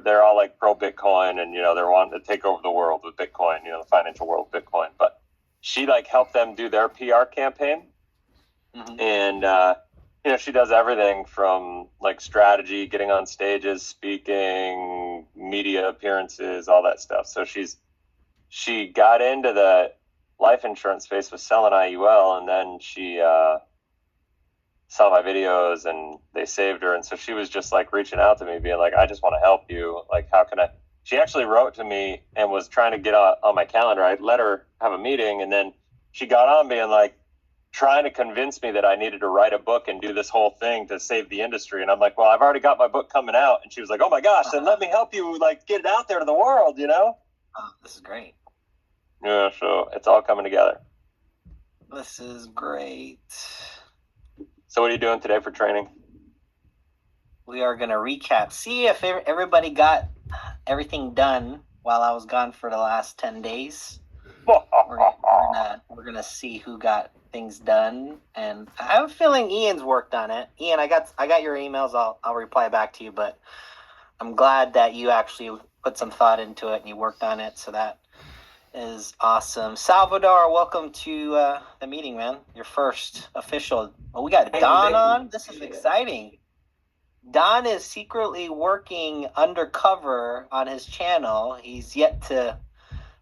they're all like pro Bitcoin, and they're wanting to take over the world with Bitcoin, the financial world with Bitcoin. But she like helped them do their PR campaign, and she does everything from like strategy, getting on stages, speaking, media appearances, all that stuff. So she got into the life insurance space with selling IUL, and then she saw my videos and they saved her. And so she was just like reaching out to me being like, I just want to help you. Like, how can I? She actually wrote to me and was trying to get on my calendar. I let her have a meeting, and then she got on being like, trying to convince me that I needed to write a book and do this whole thing to save the industry. And I'm like, well, I've already got my book coming out. And she was like, oh my gosh, then let me help you like get it out there to the world, Oh, this is great. Yeah, so it's all coming together. This is great. So what are you doing today for training? We are going to recap. See if everybody got everything done while I was gone for the last 10 days. We're gonna see who got things done, and I have a feeling Ian's worked on it. Ian, I got your emails. I'll reply back to you, but I'm glad that you actually put some thought into it and you worked on it. So that is awesome. Salvador, welcome to the meeting, man. Your first official. Oh, we got Don on. This is exciting. Don is secretly working undercover on his channel. He's yet to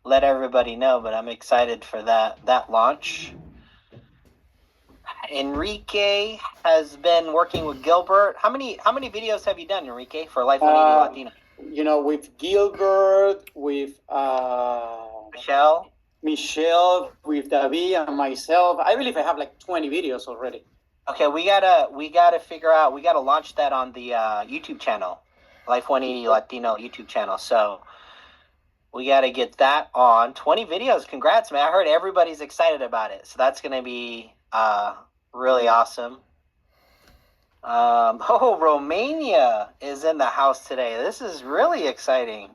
let everybody know, but I'm excited for that launch. Enrique has been working with Gilbert. How many videos have you done, Enrique, for Life 180 Latino? With Gilbert, with Michelle, with David and myself. I believe I have like 20 videos already. Okay, we gotta figure out. We gotta launch that on the YouTube channel, Life 180 Latino YouTube channel. So we got to get that on. 20 videos. Congrats, man. I heard everybody's excited about it. So that's going to be really awesome. Romania is in the house today. This is really exciting.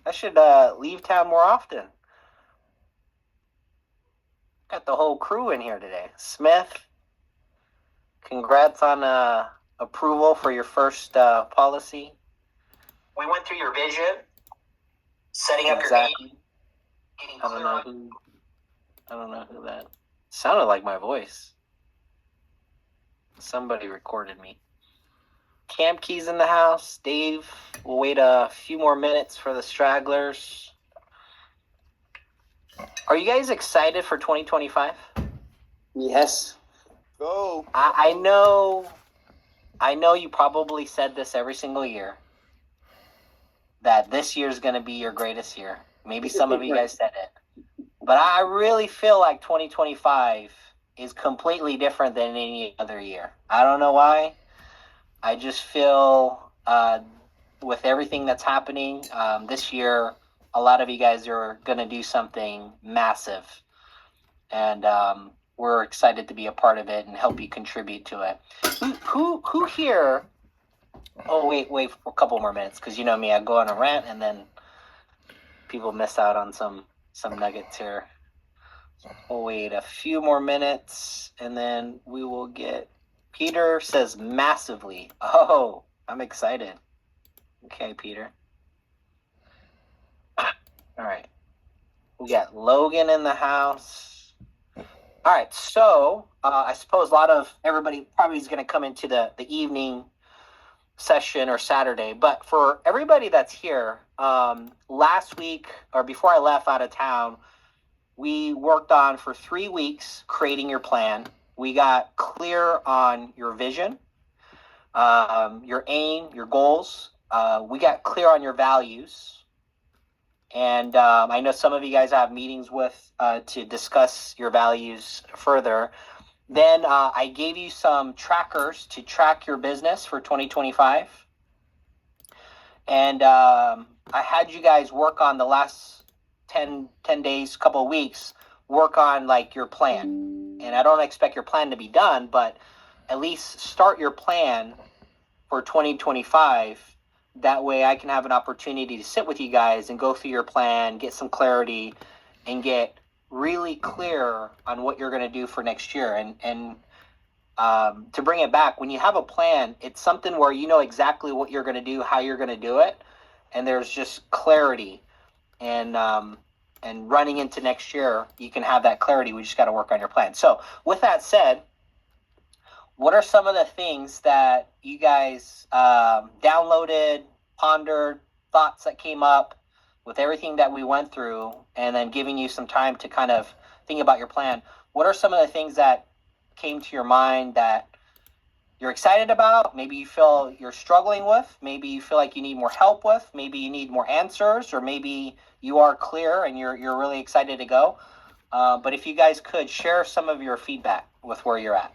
I should leave town more often. Got the whole crew in here today. Smith, congrats on approval for your first policy. We went through your vision. Setting up your game. I don't know who that sounded like. My voice. Somebody recorded me. Camp Key's in the house. Dave, we'll wait a few more minutes for the stragglers. Are you guys excited for 2025? Yes. Go. I know you probably said this every single year, that this year is going to be your greatest year. Maybe some of you guys said it. But I really feel like 2025 is completely different than any other year. I don't know why. I just feel with everything that's happening this year, a lot of you guys are going to do something massive. And we're excited to be a part of it and help you contribute to it. Who here... Oh, wait for a couple more minutes, because you know me, I go on a rant and then people miss out on some nuggets here. We'll wait a few more minutes and then we will get... Peter says massively. Oh, I'm excited. Okay, Peter. All right. We got Logan in the house. All right, so I suppose a lot of everybody probably is going to come into the evening session or Saturday, but for everybody that's here, last week or before I left out of town, we worked on for 3 weeks creating your plan. We got clear on your vision, your aim, your goals. We got clear on your values, and I know some of you guys have meetings with to discuss your values further. Then I gave you some trackers to track your business for 2025. And I had you guys work on the last 10 days, couple of weeks, work on like your plan. And I don't expect your plan to be done, but at least start your plan for 2025. That way I can have an opportunity to sit with you guys and go through your plan, get some clarity, and get really clear on what you're going to do for next year. And to bring it back, when you have a plan, it's something where you know exactly what you're going to do, how you're going to do it. and there's just clarity, and running into next year, you can have that clarity. We just got to work on your plan. So with that said, what are some of the things that you guys downloaded, pondered, thoughts that came up with everything that we went through, and then giving you some time to kind of think about your plan? What are some of the things that came to your mind that you're excited about? Maybe you feel you're struggling with. Maybe you feel like you need more help with. Maybe you need more answers, or maybe you are clear and you're really excited to go. But if you guys could share some of your feedback with where you're at.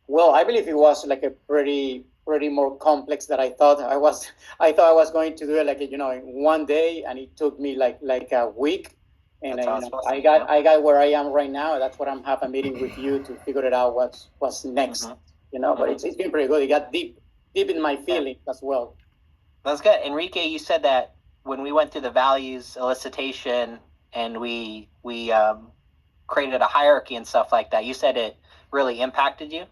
Well, I believe it was like a pretty more complex than I thought. I thought I was going to do it like in one day, and it took me like a week. And I got where I am right now. That's what I'm having a meeting with you to figure it out what's next. But it's been pretty good. It got deep in my feelings as well. That's good. Enrique, you said that when we went through the values elicitation and we created a hierarchy and stuff like that, you said it really impacted you.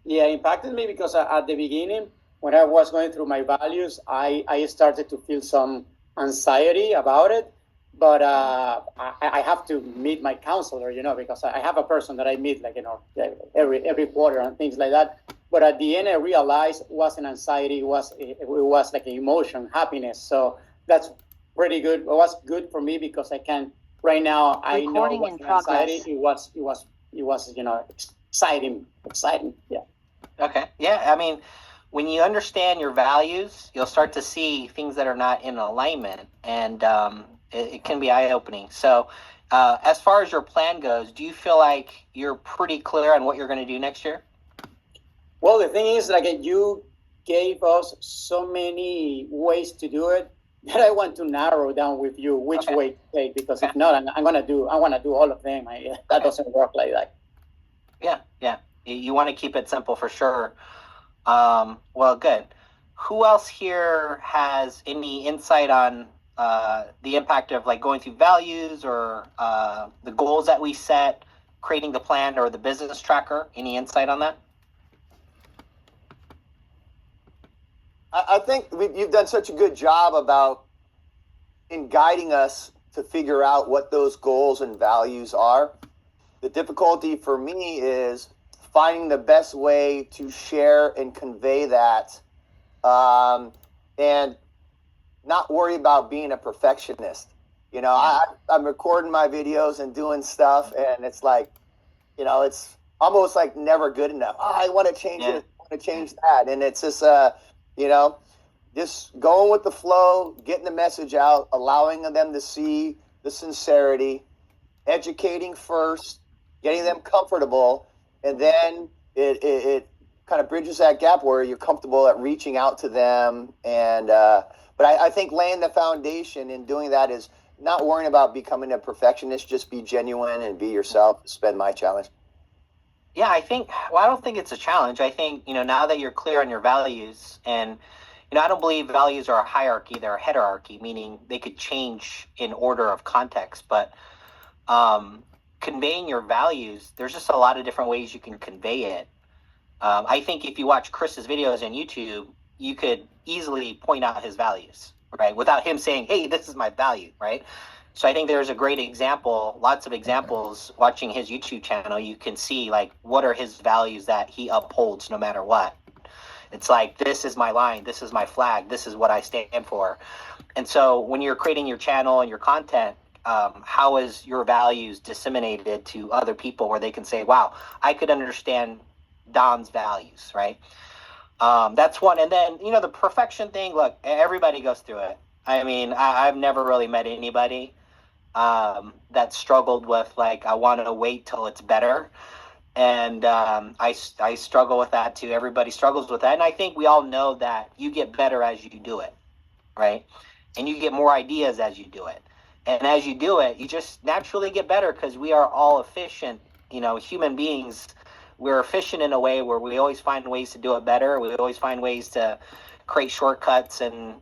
Yeah, it impacted me because at the beginning, when I was going through my values, I started to feel some anxiety about it. But I have to meet my counselor, because I have a person that I meet, every quarter and things like that. But at the end, I realized it wasn't anxiety; it was like an emotion, happiness. So that's pretty good. It was good for me because I can right now. I know it wasn't anxiety. It was exciting. Yeah. Okay. Yeah. I mean, when you understand your values, you'll start to see things that are not in alignment, and it can be eye-opening. So as far as your plan goes, do you feel like you're pretty clear on what you're going to do next year? Well, the thing is, you gave us so many ways to do it that I want to narrow down with you which way to take, because if not, I want to do all of them. That doesn't work like that. Yeah. You want to keep it simple for sure. Well, good. Who else here has any insight on the impact of going through values, or the goals that we set, creating the plan, or the business tracker? Any insight on that? I think you've done such a good job in guiding us to figure out what those goals and values are. The difficulty for me is finding the best way to share and convey that, and not worry about being a perfectionist. I'm recording my videos and doing stuff, and it's like, it's almost like never good enough. I want to change it. I want to change that. And it's just, just going with the flow, getting the message out, allowing them to see the sincerity, educating first, getting them comfortable, and then it kind of bridges that gap where you're comfortable at reaching out to them. And but I think laying the foundation in doing that is not worrying about becoming a perfectionist. Just be genuine and be yourself. It's been my challenge. Yeah, I don't think it's a challenge. I think, now that you're clear on your values, and, I don't believe values are a hierarchy, they're a hierarchy, meaning they could change in order of context. But conveying your values, there's just a lot of different ways you can convey it. I think if you watch Chris's videos on YouTube, you could easily point out his values, right? Without him saying, hey, this is my value, right? So I think there's a great example, lots of examples, watching his YouTube channel. You can see what are his values that he upholds no matter what. It's like, this is my line, this is my flag, this is what I stand for. And so when you're creating your channel and your content, how is your values disseminated to other people where they can say, wow, I could understand Don's values, right? That's one. And then, the perfection thing, look, everybody goes through it. I mean, I've never really met anybody that struggled with, I want to wait till it's better. And I struggle with that too. Everybody struggles with that. And I think we all know that you get better as you do it, right? And you get more ideas as you do it. And as you do it, you just naturally get better, because we are all efficient, human beings. We're efficient in a way where we always find ways to do it better. We always find ways to create shortcuts and,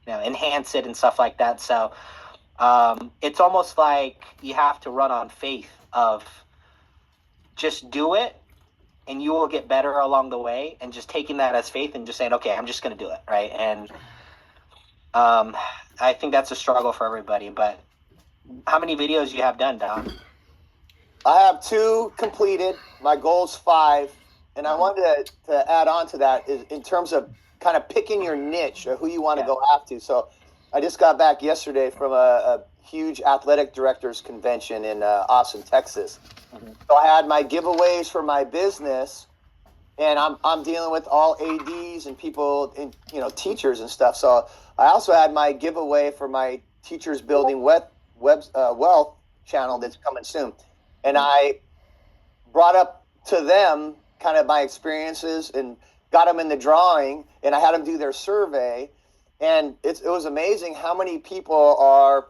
enhance it and stuff like that. So it's almost like you have to run on faith of just do it and you will get better along the way, and just taking that as faith and just saying, okay, I'm just going to do it, right? And I think that's a struggle for everybody. But how many videos you have done, Don? I have 2 completed. My goal's 5. And I wanted to add on to that is in terms of kind of picking your niche or who you want to go after. So I just got back yesterday from a huge athletic directors convention in Austin, Texas. So I had my giveaways for my business, and I'm dealing with all ADs and people, and teachers and stuff. So I also had my giveaway for my Teachers Building Wealth channel that's coming soon, and I brought up to them kind of my experiences and got them in the drawing, and I had them do their survey, and it was amazing how many people are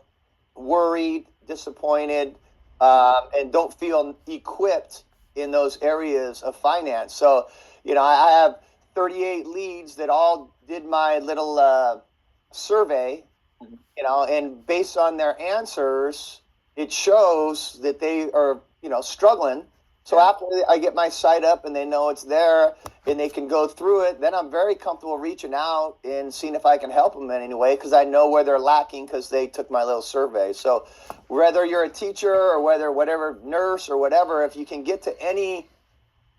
worried, disappointed, and don't feel equipped in those areas of finance. So, I have 38 leads that all did my little survey, and based on their answers, it shows that they are, struggling. So after I get my site up and they know it's there and they can go through it, then I'm very comfortable reaching out and seeing if I can help them in any way, because I know where they're lacking because they took my little survey. So whether you're a teacher or whatever nurse or whatever, if you can get to any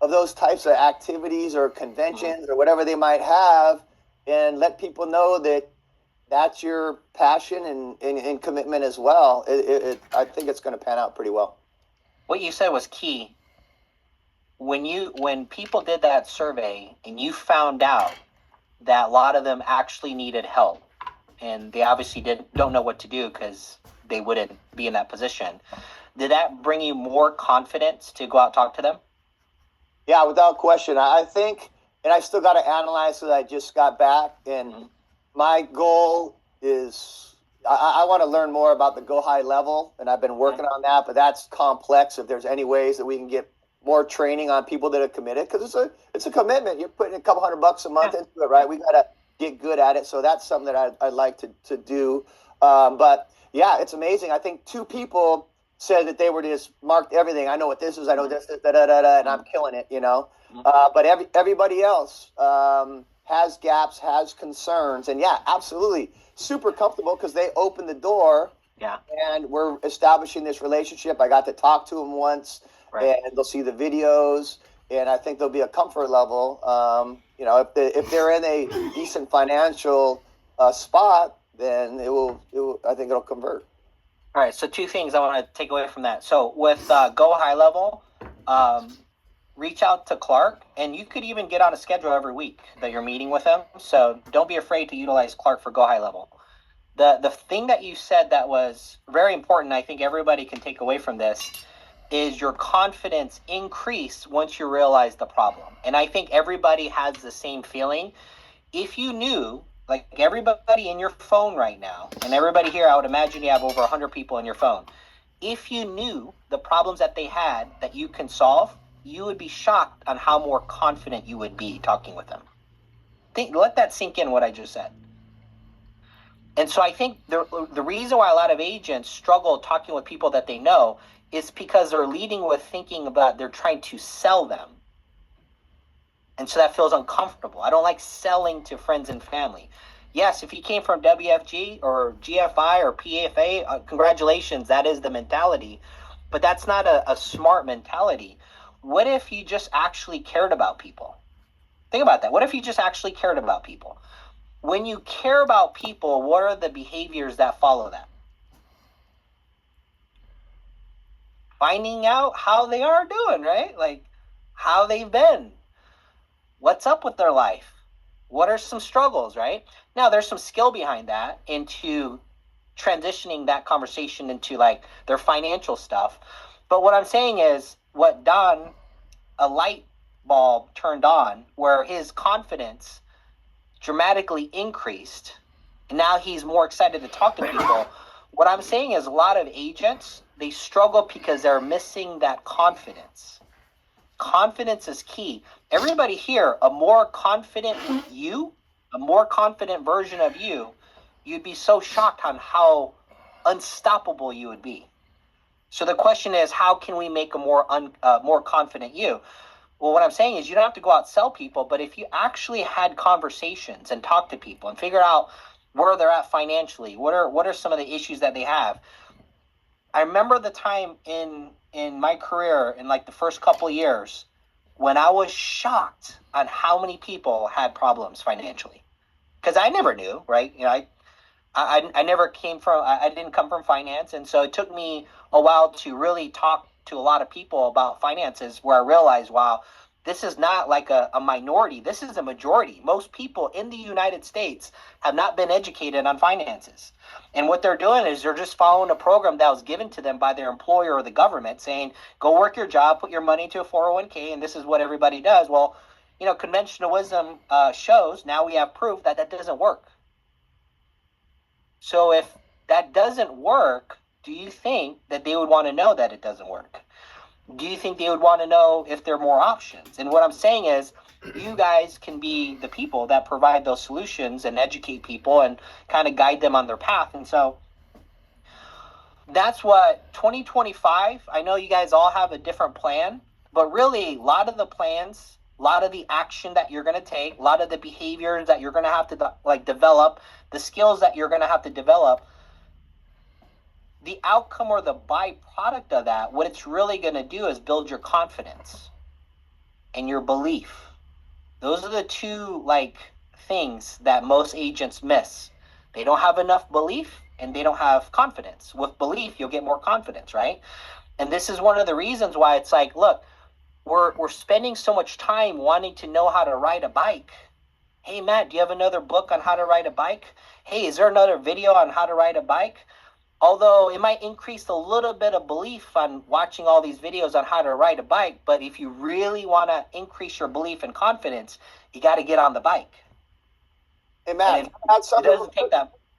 of those types of activities or conventions or whatever they might have, and let people know that that's your passion and commitment as well, I think it's going to pan out pretty well. What you said was key. When people did that survey and you found out that a lot of them actually needed help, and they obviously don't know what to do because they wouldn't be in that position, did that bring you more confidence to go out and talk to them? Yeah, without question. I think, and I still got to analyze because I just got back, and my goal is I want to learn more about the Go High level, and I've been working on that, but that's complex. If there's any ways that we can get more training on people that are committed, because it's a commitment. You're putting a couple $100 a month into it, right? We got to get good at it. So that's something that I'd like to do. But yeah, it's amazing. I think 2 people said that they were just marked everything. I know what this is. I know this, and I'm killing it, But everybody else has gaps, has concerns. And yeah, absolutely. Super comfortable because they opened the door. Yeah. And we're establishing this relationship. I got to talk to them once. Right. And they'll see the videos, and I think there'll be a comfort level. If they're in a decent financial spot, then it will. I think it'll convert. All right. So 2 things I want to take away from that. So with Go High Level, reach out to Clark, and you could even get on a schedule every week that you're meeting with him. So don't be afraid to utilize Clark for Go High Level. The thing that you said that was very important, I think everybody can take away from this, is your confidence increase once you realize the problem. And I think everybody has the same feeling. If you knew, like everybody in your phone right now, and everybody here, I would imagine you have over 100 people in your phone. If you knew the problems that they had that you can solve, you would be shocked on how more confident you would be talking with them. Let that sink in, what I just said. And so I think the reason why a lot of agents struggle talking with people that they know is because they're leading with thinking about they're trying to sell them. And so that feels uncomfortable. I don't like selling to friends and family. Yes, if you came from WFG or GFI or PFA, congratulations, that is the mentality. But that's not a smart mentality. What if you just actually cared about people? Think about that. What if you just actually cared about people? When you care about people, what are the behaviors that follow that? Finding out how they are doing, right? Like how they've been. What's up with their life? What are some struggles, right? Now, there's some skill behind that into transitioning that conversation into like their financial stuff. But what I'm saying is what Don, a light bulb turned on where his confidence dramatically increased. And now he's more excited to talk to people. What I'm saying is a lot of agents, they struggle because they're missing that confidence. Confidence is key. Everybody here, a more confident you, a more confident version of you, you'd be so shocked on how unstoppable you would be. So the question is, how can we make a more confident you? Well, what I'm saying is you don't have to go out and sell people, but if you actually had conversations and talk to people and figure out where they're at financially, what are some of the issues that they have. I remember the time in my career in like the first couple of years when I was shocked on how many people had problems financially, because I never knew, right? You know, I never came from, I didn't come from finance. And so it took me a while to really talk to a lot of people about finances, where I realized, wow, this is not like a minority. This is a majority. Most people in the United States have not been educated on finances. And what they're doing is they're just following a program that was given to them by their employer or the government, saying, go work your job, put your money into a 401k, and this is what everybody does. Well, you know, conventional wisdom shows, now we have proof that that doesn't work. So if that doesn't work, do you think that they would want to know that it doesn't work? Do you think they would want to know if there are more options? And what I'm saying is, you guys can be the people that provide those solutions and educate people and kind of guide them on their path. And so that's what 2025, I know you guys all have a different plan, but really a lot of the plans, a lot of the action that you're going to take, a lot of the behaviors that you're going to have to like develop, the skills that you're going to have to develop, the outcome or the byproduct of that, what it's really going to do is build your confidence and your belief. Those are the two like things that most agents miss. They don't have enough belief and they don't have confidence. With belief, you'll get more confidence, right? And this is one of the reasons why it's like, look, we're spending so much time wanting to know how to ride a bike. Hey, Matt, do you have another book on how to ride a bike? Hey, is there another video on how to ride a bike? Although it might increase a little bit of belief on watching all these videos on how to ride a bike, but if you really want to increase your belief and confidence, you got to get on the bike. Hey, Matt, It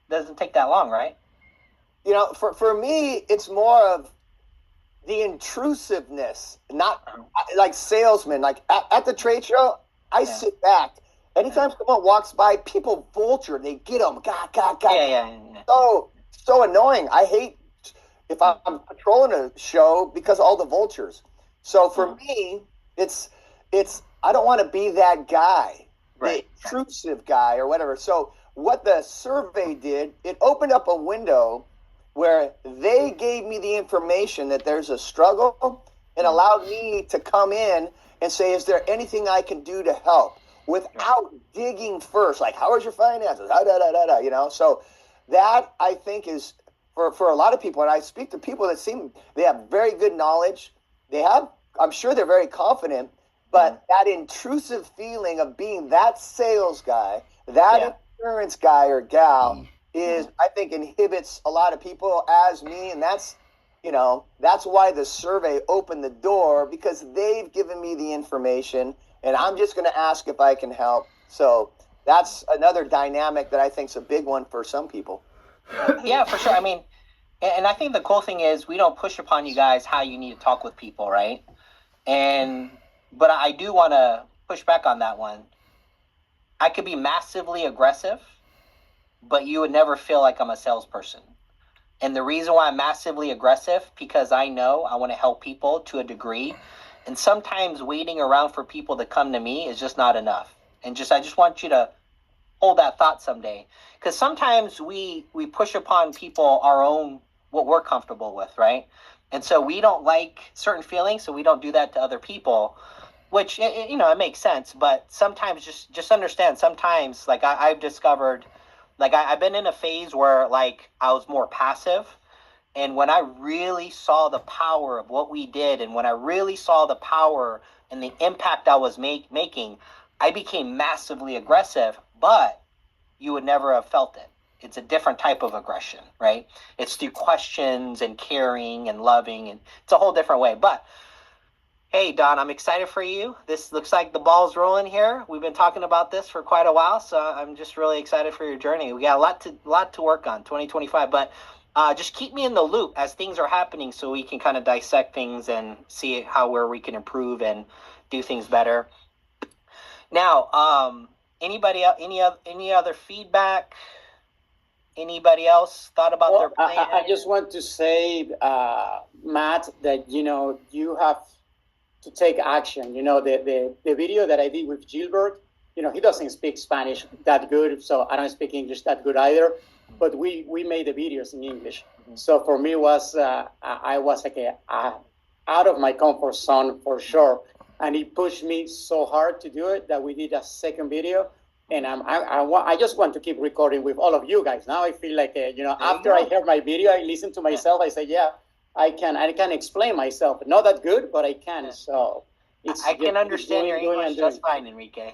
doesn't take that long, right? You know, for me, it's more of the intrusiveness, not like salesmen. Like at the trade show, I sit back. Anytime someone walks by, people vulture. They get them. God. Yeah. So annoying. I hate if I'm patrolling a show because of all the vultures. So for me, it's I don't want to be that guy, the intrusive guy or whatever. So what the survey did, it opened up a window where they gave me the information that there's a struggle and allowed me to come in and say, is there anything I can do to help without digging first? Like, how is your finances? You know, so that I think is for a lot of people, and I speak to people that seem they have very good knowledge. I'm sure they're very confident, but that intrusive feeling of being that sales guy, that insurance guy or gal is, I think, inhibits a lot of people as me. And that's why the survey opened the door, because they've given me the information and I'm just going to ask if I can help. So that's another dynamic that I think is a big one for some people. Yeah, for sure. I mean, and I think the cool thing is we don't push upon you guys how you need to talk with people, right? But I do want to push back on that one. I could be massively aggressive, but you would never feel like I'm a salesperson. And the reason why I'm massively aggressive, because I know I want to help people to a degree. And sometimes waiting around for people to come to me is just not enough. And I just want you to hold that thought someday. Because sometimes we push upon people our own, what we're comfortable with, right? And so we don't like certain feelings, so we don't do that to other people, which, you know, it makes sense. But sometimes just understand, sometimes, like I've discovered, like I've been in a phase where like I was more passive. And when I really saw the power of what we did, and when I really saw the power and the impact I was making, I became massively aggressive, but you would never have felt it. It's a different type of aggression, right? It's through questions and caring and loving, and it's a whole different way. But hey, Don, I'm excited for you. This looks like the ball's rolling here. We've been talking about this for quite a while, so I'm just really excited for your journey. We got a lot to work on, 2025. But just keep me in the loop as things are happening, so we can kind of dissect things and see where we can improve and do things better. Now, anybody else, any other feedback? Anybody else thought about their plan? I just want to say, Matt, that you have to take action. You know, the video that I did with Gilbert, you know, he doesn't speak Spanish that good, so I don't speak English that good either. But we made the videos in English. So for me, was I was like out of my comfort zone for sure, and it pushed me so hard to do it that we did a second video. And I just want to keep recording with all of you guys. Now I feel like, you know, after I hear my video, I listen to myself. I say, yeah, I can explain myself. Not that good, but I can. So I can understand your English just fine, Enrique.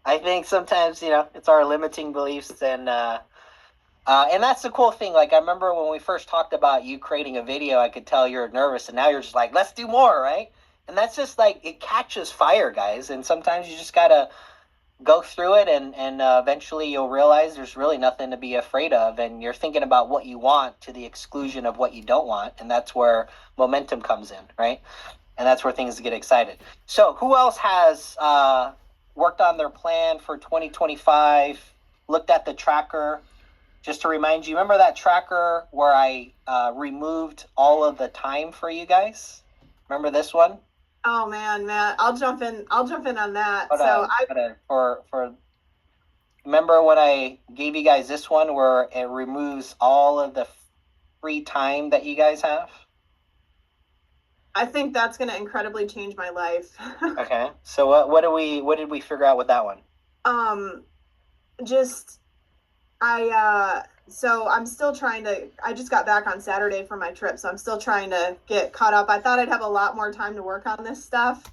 I think sometimes, you know, it's our limiting beliefs, and that's the cool thing. Like, I remember when we first talked about you creating a video, I could tell you're nervous, and now you're just like, let's do more, right? And that's just like, it catches fire, guys. And sometimes you just gotta go through it, and eventually you'll realize there's really nothing to be afraid of, and you're thinking about what you want to the exclusion of what you don't want, and that's where momentum comes in, right? And that's where things get excited. So who else has worked on their plan for 2025, looked at the tracker? Just to remind you, remember that tracker where I removed all of the time for you guys? Remember this one? Oh man, Matt, I'll jump in on that. Remember when I gave you guys this one where it removes all of the free time that you guys have? I think that's going to incredibly change my life. Okay. So what did we figure out with that one? So I'm still trying to, I just got back on Saturday from my trip, so I'm still trying to get caught up. I thought I'd have a lot more time to work on this stuff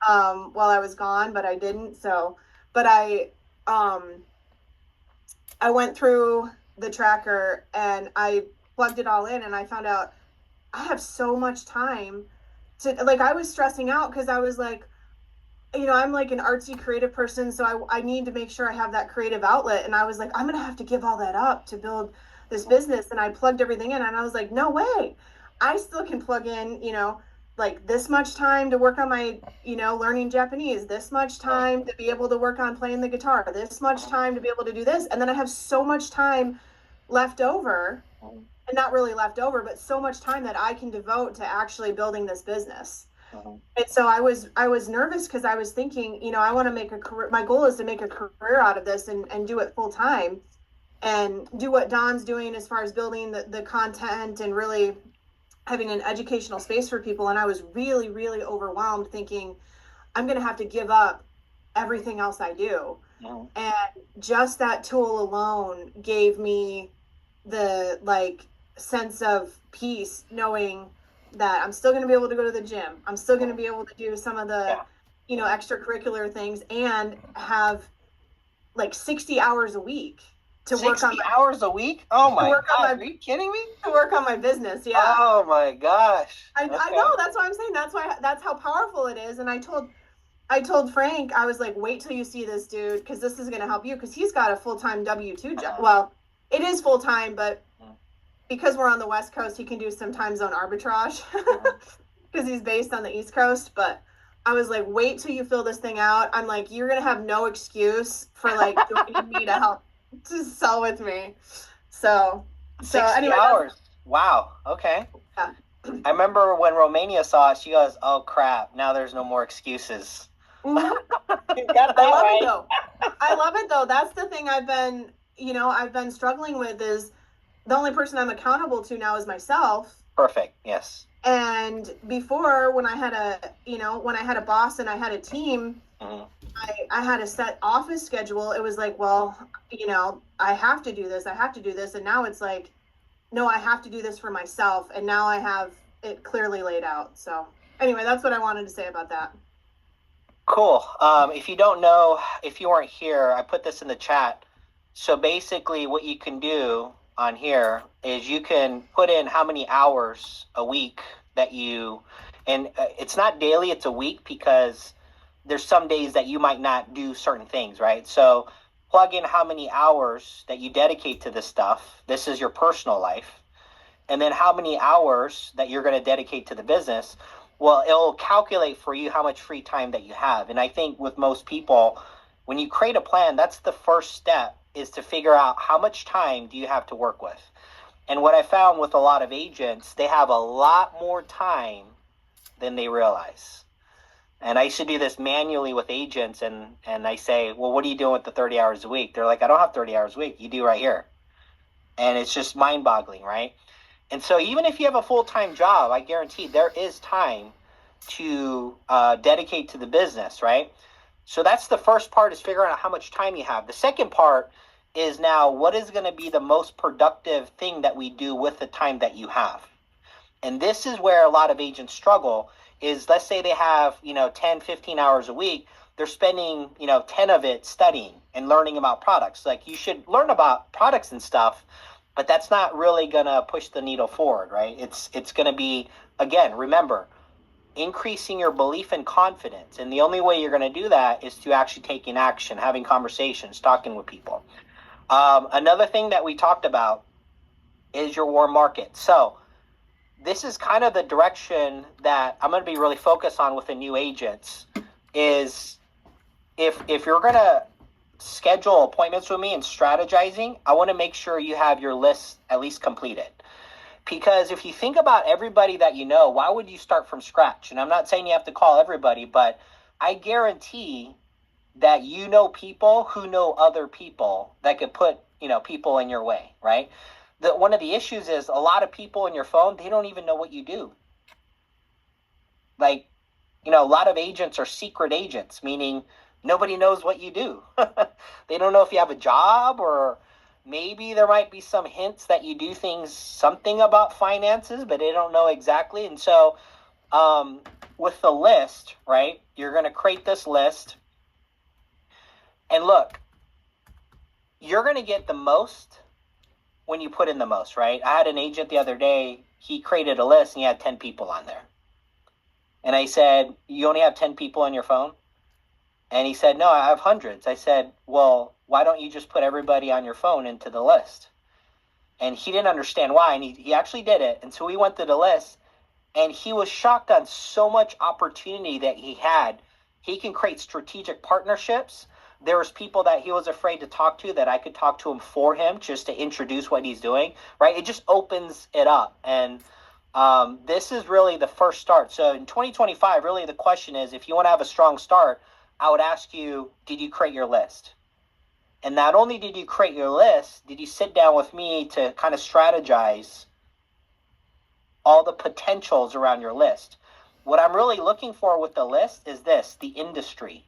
while I was gone, but I didn't. So, but I went through the tracker and I plugged it all in, and I found out I have so much time to, like, I was stressing out because I was like, you know, I'm like an artsy creative person, so I need to make sure I have that creative outlet. And I was like, I'm going to have to give all that up to build this business. And I plugged everything in, and I was like, no way. I still can plug in, you know, like this much time to work on my, you know, learning Japanese, this much time to be able to work on playing the guitar, this much time to be able to do this. And then I have so much time left over, and not really left over, but so much time that I can devote to actually building this business. And so I was nervous because I was thinking, you know, I want to make a career. My goal is to make a career out of this and do it full time, and do what Don's doing as far as building the content and really having an educational space for people. And I was really, really overwhelmed, thinking I'm going to have to give up everything else I do. And just that tool alone gave me the sense of peace, knowing that I'm still going to be able to go to the gym. I'm still going to be able to do some of the, you know, extracurricular things, and have like 60 hours a week to work on 60 hours a week? Oh my God. Are you kidding me? To work on my business. Yeah. Oh my gosh. I know. That's what I'm saying. That's how powerful it is. And I told Frank, I was like, wait till you see this dude, because this is going to help you, because he's got a full-time W-2 job. Well, it is full-time, but because we're on the West Coast, he can do some time zone arbitrage because he's based on the East Coast. But I was like, wait till you fill this thing out. I'm like, you're going to have no excuse for like joining me to sell with me. So 60 anyway. Hours. Wow. Okay. Yeah. I remember when Romania saw it, she goes, oh crap, now there's no more excuses. I love it though. That's the thing I've been struggling with, is the only person I'm accountable to now is myself. Perfect. Yes. And before, when I had a boss and I had a team, I had a set office schedule. It was like, well, you know, I have to do this. And now it's like, no, I have to do this for myself. And now I have it clearly laid out. So anyway, that's what I wanted to say about that. Cool. If you don't know, if you weren't here, I put this in the chat. So basically what you can do on here is you can put in how many hours a week that you, and it's not daily, it's a week, because there's some days that you might not do certain things, right? So plug in how many hours that you dedicate to this stuff. This is your personal life. And then how many hours that you're going to dedicate to the business. Well, it'll calculate for you how much free time that you have. And I think with most people, when you create a plan, that's the first step, is to figure out how much time do you have to work with. And what I found with a lot of agents, they have a lot more time than they realize. And I used to do this manually with agents, and I say, well, what are you doing with the 30 hours a week? They're like, I don't have 30 hours a week. You do right here. And it's just mind-boggling, right? And so even if you have a full-time job, I guarantee there is time to dedicate to the business, right? So that's the first part, is figuring out how much time you have. The second part is now, what is going to be the most productive thing that we do with the time that you have? And this is where a lot of agents struggle, is let's say they have, 10, 15 hours a week. They're spending, 10 of it studying and learning about products. Like, you should learn about products and stuff, but that's not really going to push the needle forward, right? It's going to be, again, remember, increasing your belief and confidence. And the only way you're going to do that is to actually taking action, having conversations, talking with people. Another thing that we talked about is your warm market. So this is kind of the direction that I'm going to be really focused on with the new agents, is if you're going to schedule appointments with me and strategizing, I want to make sure you have your list at least completed. Because if you think about everybody that you know, why would you start from scratch? And I'm not saying you have to call everybody, but I guarantee that you know people who know other people that could put, people in your way, right? One of the issues is a lot of people in your phone, they don't even know what you do. Like, a lot of agents are secret agents, meaning nobody knows what you do. They don't know if you have a job, or maybe there might be some hints that you do something about finances, but they don't know exactly. And so with the list, right, you're going to create this list. And look, you're going to get the most when you put in the most, right? I had an agent the other day, he created a list and he had 10 people on there. And I said, you only have 10 people on your phone? And he said, no, I have hundreds. I said, well, why don't you just put everybody on your phone into the list? And he didn't understand why, and he actually did it. And so we went to the list, and he was shocked on so much opportunity that he had. He can create strategic partnerships. There was people that he was afraid to talk to that I could talk to him for him, just to introduce what he's doing, right? It just opens it up. And this is really the first start. So in 2025, really the question is, if you want to have a strong start, I would ask you, did you create your list? And not only did you create your list, did you sit down with me to kind of strategize all the potentials around your list? What I'm really looking for with the list is the industry.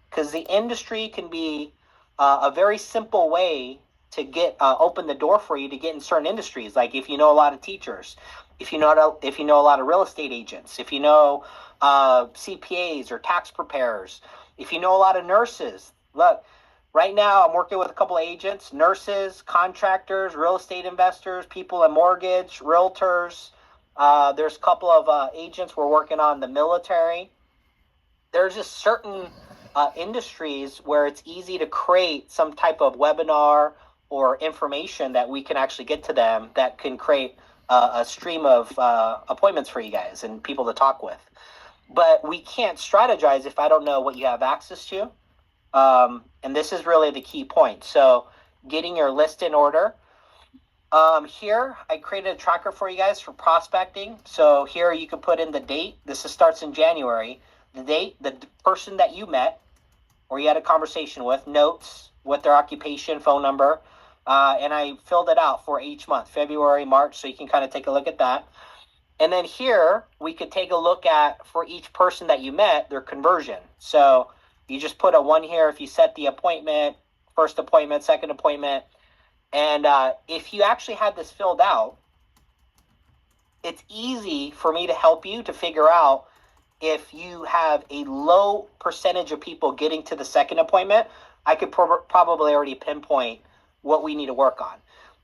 Because the industry can be a very simple way to get open the door for you to get in certain industries. Like if you know a lot of teachers, if you know a lot of real estate agents, if you know CPAs or tax preparers, if you know a lot of nurses. Look, right now I'm working with a couple of agents, nurses, contractors, real estate investors, people in mortgage, realtors. There's a couple of agents we're working on the military. There's just certain industries where it's easy to create some type of webinar or information that we can actually get to them that can create a stream of appointments for you guys and people to talk with. But we can't strategize if I don't know what you have access to. And this is really the key point. So getting your list in order. Here, I created a tracker for you guys for prospecting. So here you can put in the date. This starts in January. The date, the person that you met or you had a conversation with, notes, what their occupation, phone number. And I filled it out for each month, February, March, so you can kind of take a look at that. And then here, we could take a look at, for each person that you met, their conversion. So you just put a 1 here if you set the appointment, first appointment, second appointment. And if you actually had this filled out, it's easy for me to help you to figure out if you have a low percentage of people getting to the second appointment. I could probably already pinpoint what we need to work on.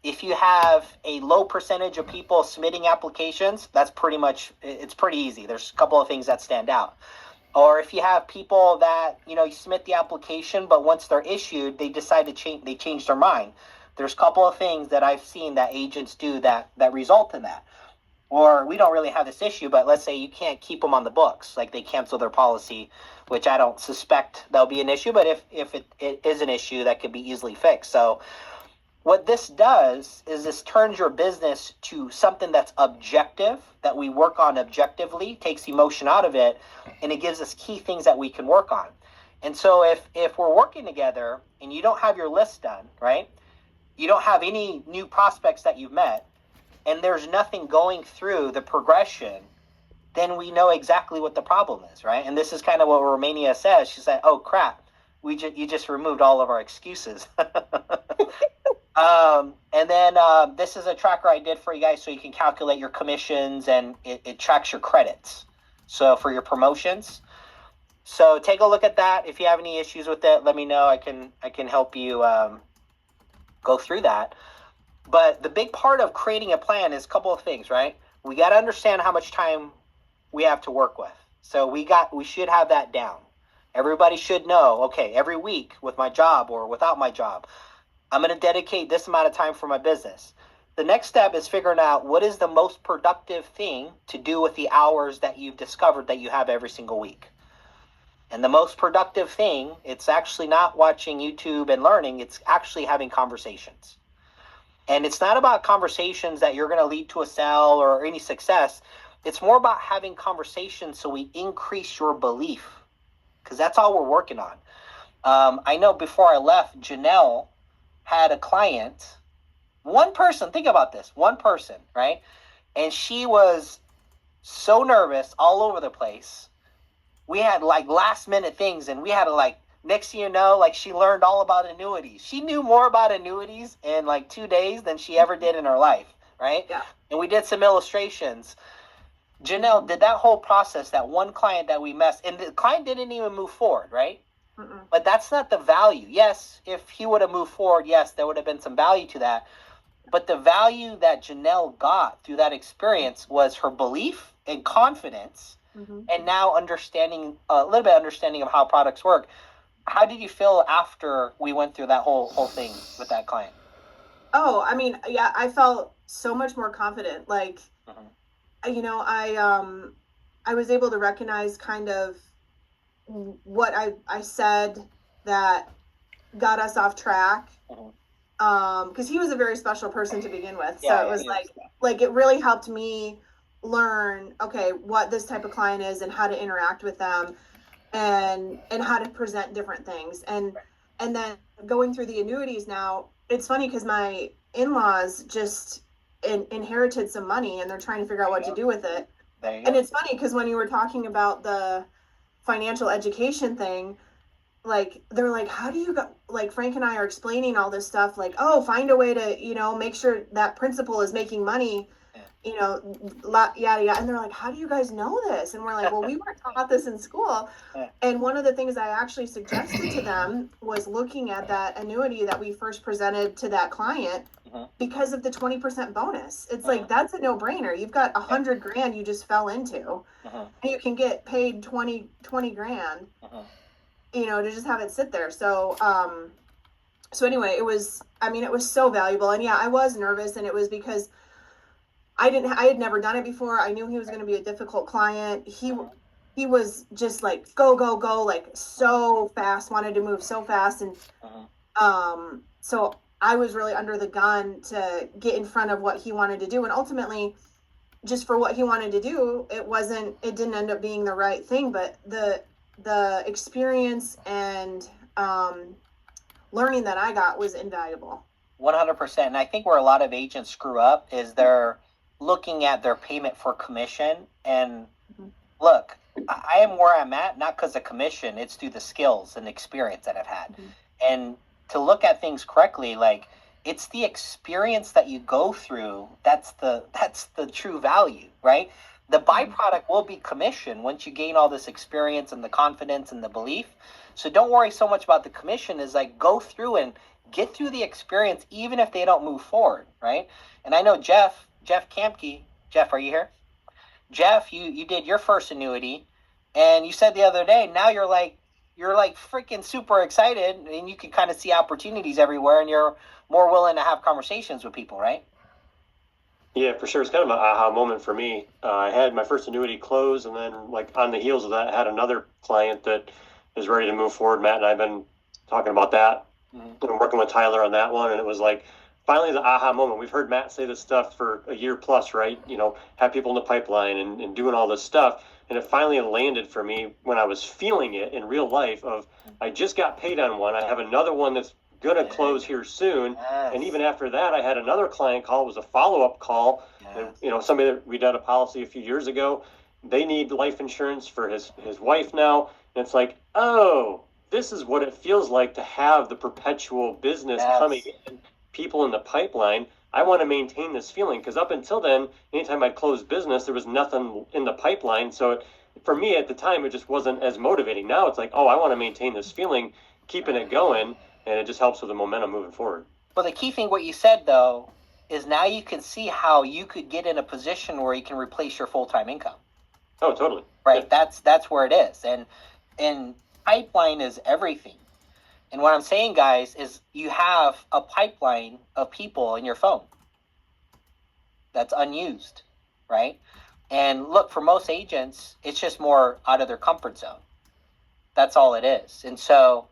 If you have a low percentage of people submitting applications, it's pretty easy. There's a couple of things that stand out. Or if you have people that, you submit the application, but once they're issued, they decide to change their mind. There's a couple of things that I've seen that agents do that result in that. Or we don't really have this issue, but let's say you can't keep them on the books, like they cancel their policy, which I don't suspect that'll be an issue, but if it is an issue, that could be easily fixed. So what this does is this turns your business to something that's objective, that we work on objectively, takes emotion out of it, and it gives us key things that we can work on. And so if we're working together and you don't have your list done, right? You don't have any new prospects that you've met, and there's nothing going through the progression, then we know exactly what the problem is, right? And this is kind of what Romania says. She said, "Oh crap, you just removed all of our excuses." And then this is a tracker I did for you guys, so you can calculate your commissions, and it tracks your credits. So for your promotions. So take a look at that. If you have any issues with it, let me know. I can help you go through that. But the big part of creating a plan is a couple of things, right? We got to understand how much time we have to work with. So we should have that down. Everybody should know, okay, every week with my job or without my job, I'm going to dedicate this amount of time for my business. The next step is figuring out what is the most productive thing to do with the hours that you've discovered that you have every single week. And the most productive thing, it's actually not watching YouTube and learning, it's actually having conversations. And it's not about conversations that you're going to lead to a sale or any success. It's more about having conversations so we increase your belief, because that's all we're working on. I know before I left, Janelle had a client, one person, think about this, one person, right? And she was so nervous all over the place. We had like last minute things, and we had to like, next thing you know, like she learned all about annuities. She knew more about annuities in like 2 days than she ever did in her life, right? Yeah. And we did some illustrations. Janelle did that whole process, that one client that we messed, and the client didn't even move forward, right? Mm-mm. But that's not the value. Yes, if he would have moved forward, yes, there would have been some value to that. But the value that Janelle got through that experience was her belief and confidence, Mm-hmm. and now understanding a little bit understanding of how products work. How did you feel after we went through that whole thing with that client? Oh, I mean, yeah, I felt so much more confident. Like, you know, I was able to recognize kind of what I said that got us off track. Because he was a very special person to begin with. So Yeah, it was he like it really helped me learn, okay, what this type of client is and how to interact with them, and how to present different things. And then going through the annuities now, it's funny because my in-laws just inherited some money, and they're trying to figure out what to do with it. And it's funny because when you were talking about the financial education thing, like they're like, how do you go, like Frank and I are explaining all this stuff, like, oh, find a way to, you know, make sure that principal is making money, you know, yada yada. And they're like, how do you guys know this? And we're like, well, we weren't taught this in school. And one of the things I actually suggested to them was looking at that annuity that we first presented to that client, because of the 20% bonus. It's like, that's a no-brainer. You've got $100,000 you just fell into, and you can get paid 20 grand, you know, to just have it sit there. So anyway, it was so valuable. And yeah, I was nervous, and it was because I had never done it before. I knew he was going to be a difficult client. He was just like, go, like so fast, wanted to move so fast. And so I was really under the gun to get in front of what he wanted to do. And ultimately, just for what he wanted to do, it didn't end up being the right thing, but the experience and learning that I got was invaluable. 100%. And I think where a lot of agents screw up is they're looking at their payment for commission. And look, I am where I'm at, not because of commission, it's through the skills and experience that I've had. And to look at things correctly, like, it's the experience that you go through that's the true value, right? The byproduct will be commission once you gain all this experience and the confidence and the belief. So don't worry so much about the commission. Is like, go through and get through the experience, even if they don't move forward, right? And I know Jeff Kamke. Jeff, are you here? Jeff, you did your first annuity, and you said the other day, now you're like freaking super excited, and you can kind of see opportunities everywhere, and you're more willing to have conversations with people, right? Yeah, for sure. It's kind of an aha moment for me. I had my first annuity close, and then like on the heels of that, I had another client that is ready to move forward. Matt and I have been talking about that and working with Tyler on that one. And it was like finally the aha moment. We've heard Matt say this stuff for a year plus, right? Have people in the pipeline and doing all this stuff. And it finally landed for me when I was feeling it in real life of, I just got paid on one. I have another one that's going to close here soon. Yes. And even after that, I had another client call. It was a follow-up call. Yes. And, somebody that we did a policy a few years ago, they need life insurance for his wife now. And it's like, oh, this is what it feels like to have the perpetual business Yes. coming in, people in the pipeline. I want to maintain this feeling, because up until then, anytime I'd close business, there was nothing in the pipeline. So for me at the time, it just wasn't as motivating. Now it's like, oh, I want to maintain this feeling, keeping it going, and it just helps with the momentum moving forward. But the key thing, what you said though, is now you can see how you could get in a position where you can replace your full-time income. Oh, totally. Right. Yeah. That's where it is. And pipeline is everything. And what I'm saying, guys, is you have a pipeline of people in your phone that's unused, right? And look, for most agents, it's just more out of their comfort zone. That's all it is. And so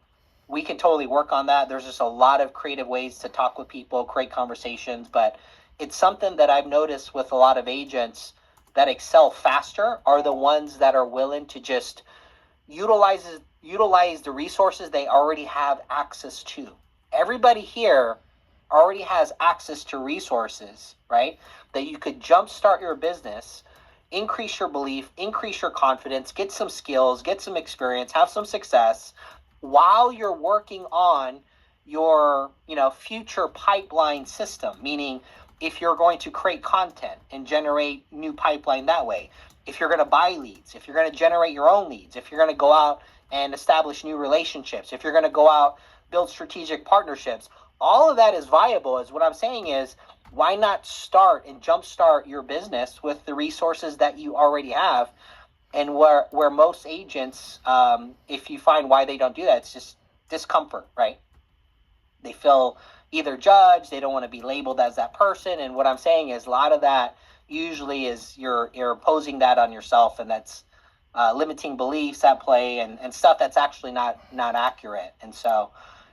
we can totally work on that. There's just a lot of creative ways to talk with people, create conversations, but it's something that I've noticed with a lot of agents that excel faster are the ones that are willing to just utilize the resources they already have access to. Everybody here already has access to resources, right? That you could jumpstart your business, increase your belief, increase your confidence, get some skills, get some experience, have some success while you're working on your, future pipeline system. Meaning, if you're going to create content and generate new pipeline that way, if you're going to buy leads, if you're going to generate your own leads, if you're going to go out and establish new relationships, if you're going to go out, build strategic partnerships, all of that is viable. Is what I'm saying is, why not start and jumpstart your business with the resources that you already have? And where most agents, if you find why they don't do that, it's just discomfort, right? They feel either judged, they don't want to be labeled as that person. And what I'm saying is, a lot of that usually is you're imposing that on yourself, and that's limiting beliefs at play and stuff that's actually not accurate. And so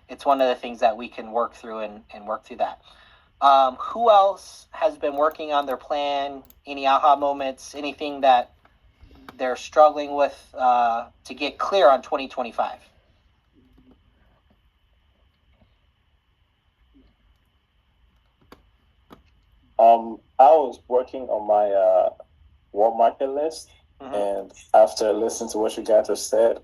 it's one of the things that we can work through and work through that. Who else has been working on their plan? Any aha moments? Anything that they're struggling with to get clear on 2025? I was working on my warm market list, and after listening to what you guys have said,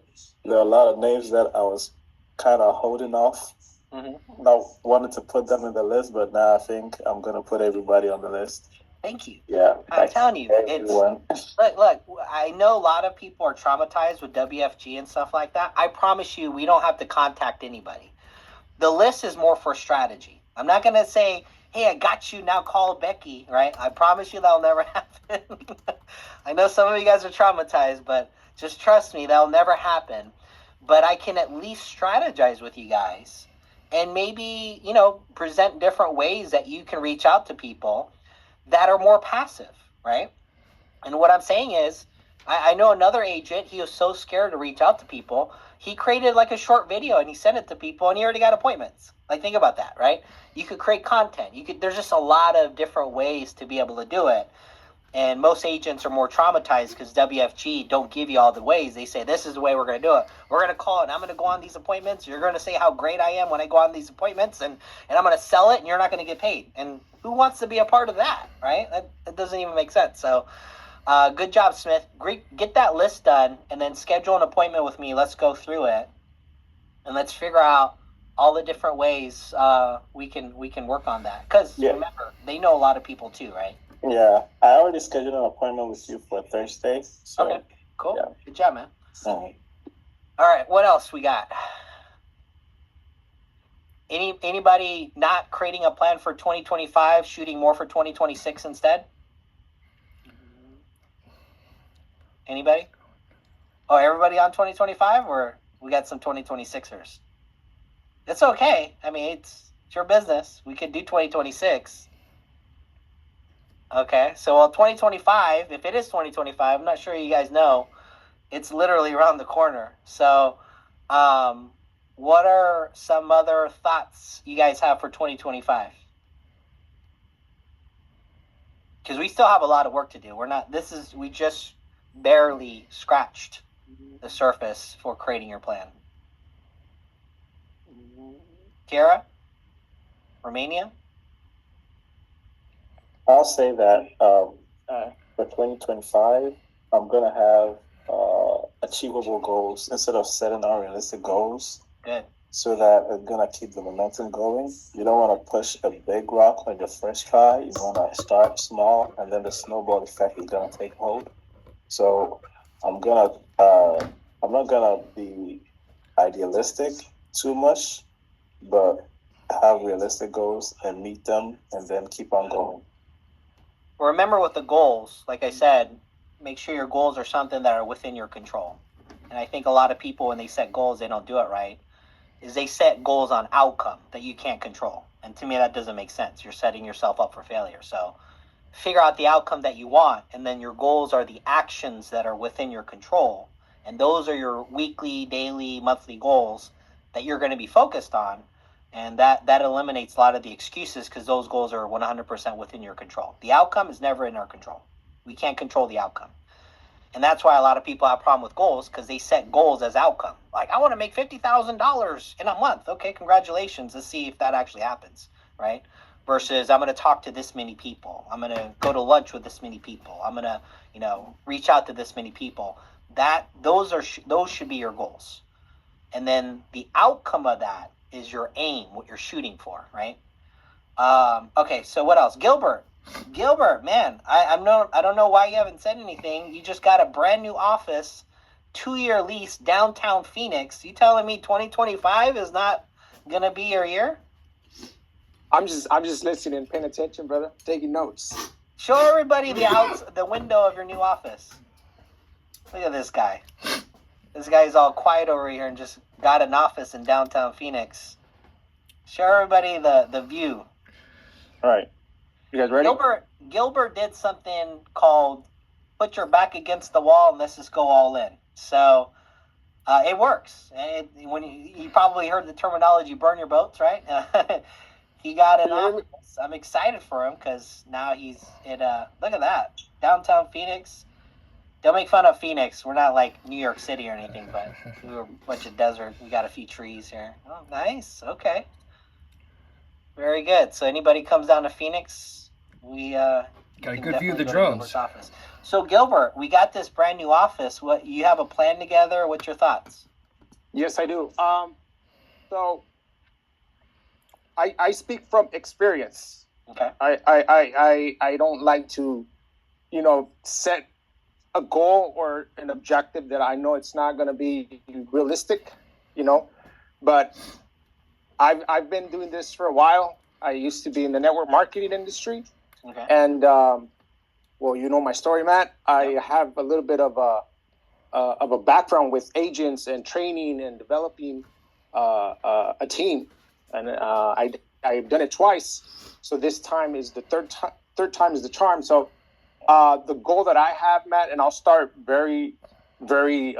there are a lot of names that I was kind of holding off, not wanting to put them in the list, but now I think I'm going to put everybody on the list. Thank you. Yeah. I'm telling you, everyone. Look, I know a lot of people are traumatized with WFG and stuff like that. I promise you, we don't have to contact anybody. The list is more for strategy. I'm not going to say, hey, I got you, now call Becky, right? I promise you that'll never happen. I know some of you guys are traumatized, but just trust me, that'll never happen. But I can at least strategize with you guys and maybe, present different ways that you can reach out to people that are more passive, right? And what I'm saying is, I know another agent, he was so scared to reach out to people, he created like a short video and he sent it to people and he already got appointments. Like, think about that, right? You could create content. There's just a lot of different ways to be able to do it. And most agents are more traumatized because WFG don't give you all the ways. They say, this is the way we're going to do it. We're going to call it, and I'm going to go on these appointments. You're going to say how great I am when I go on these appointments, and I'm going to sell it, and you're not going to get paid. And who wants to be a part of that, right? That doesn't even make sense. So good job, Smith. Get that list done, and then schedule an appointment with me. Let's go through it, and let's figure out all the different ways we can work on that. Because remember, they know a lot of people too, right? Yeah, I already scheduled an appointment with you for Thursday. So, okay, cool. Yeah. Good job, man. Mm-hmm. All right, what else we got? Anybody not creating a plan for 2025, shooting more for 2026 instead? Anybody? Oh, everybody on 2025, or we got some 2026ers? It's okay. I mean, it's your business. We could do 2026. Okay, so 2025, if it is 2025, I'm not sure you guys know, it's literally around the corner. So what are some other thoughts you guys have for 2025? because we still have a lot of work to do. We just barely scratched the surface for creating your plan. Kiara? Romania? I'll say that for 2025, I'm going to have achievable goals instead of setting unrealistic goals. Good. So that it's going to keep the momentum going. You don't want to push a big rock on your first try. You want to start small, and then the snowball effect is going to take hold. So I'm not gonna be idealistic too much, but have realistic goals and meet them, and then keep on going. Well, remember with the goals, like I said, make sure your goals are something that are within your control. And I think a lot of people, when they set goals, they don't do it right. Is they set goals on outcome that you can't control. And to me, that doesn't make sense. You're setting yourself up for failure. So figure out the outcome that you want, and then your goals are the actions that are within your control. And those are your weekly, daily, monthly goals that you're going to be focused on. And that eliminates a lot of the excuses, because those goals are 100% within your control. The outcome is never in our control. We can't control the outcome. And that's why a lot of people have a problem with goals, because they set goals as outcome. Like, I want to make $50,000 in a month. Okay, congratulations. Let's see if that actually happens, right? Versus, I'm going to talk to this many people. I'm going to go to lunch with this many people. I'm going to, reach out to this many people. Those should be your goals. And then the outcome of that is your aim, what you're shooting for, right? Okay, so what else? Gilbert, man, I don't know why you haven't said anything. You just got a brand new office, 2-year lease, downtown Phoenix. You telling me 2025 is not gonna be your year? I'm just listening, paying attention, brother, taking notes. Show everybody the window of your new office. Look at this guy. This guy's all quiet over here and just got an office in downtown Phoenix. Show everybody the view. All right. You guys ready? Gilbert did something called put your back against the wall and let's just go all in. So it works. When you probably heard the terminology, burn your boats, right? He got an office. I'm excited for him because now he's in look at that. Downtown Phoenix. Don't make fun of Phoenix. We're not like New York City or anything, but we're a bunch of desert. We got a few trees here. Oh, nice. Okay. Very good. So anybody comes down to Phoenix, we got a good view of the drones. Office. So Gilbert, we got this brand new office. What, you have a plan together? What's your thoughts? Yes, I do. So I speak from experience. Okay. I don't like to, set a goal or an objective that I know it's not going to be realistic, but I've been doing this for a while. I used to be in the network marketing industry. Okay. And, well, you know my story, Matt. I have a little bit of a background with agents and training and developing a team. And I've done it twice. So this time is the third time is the charm. So the goal that I have, Matt, and I'll start very, very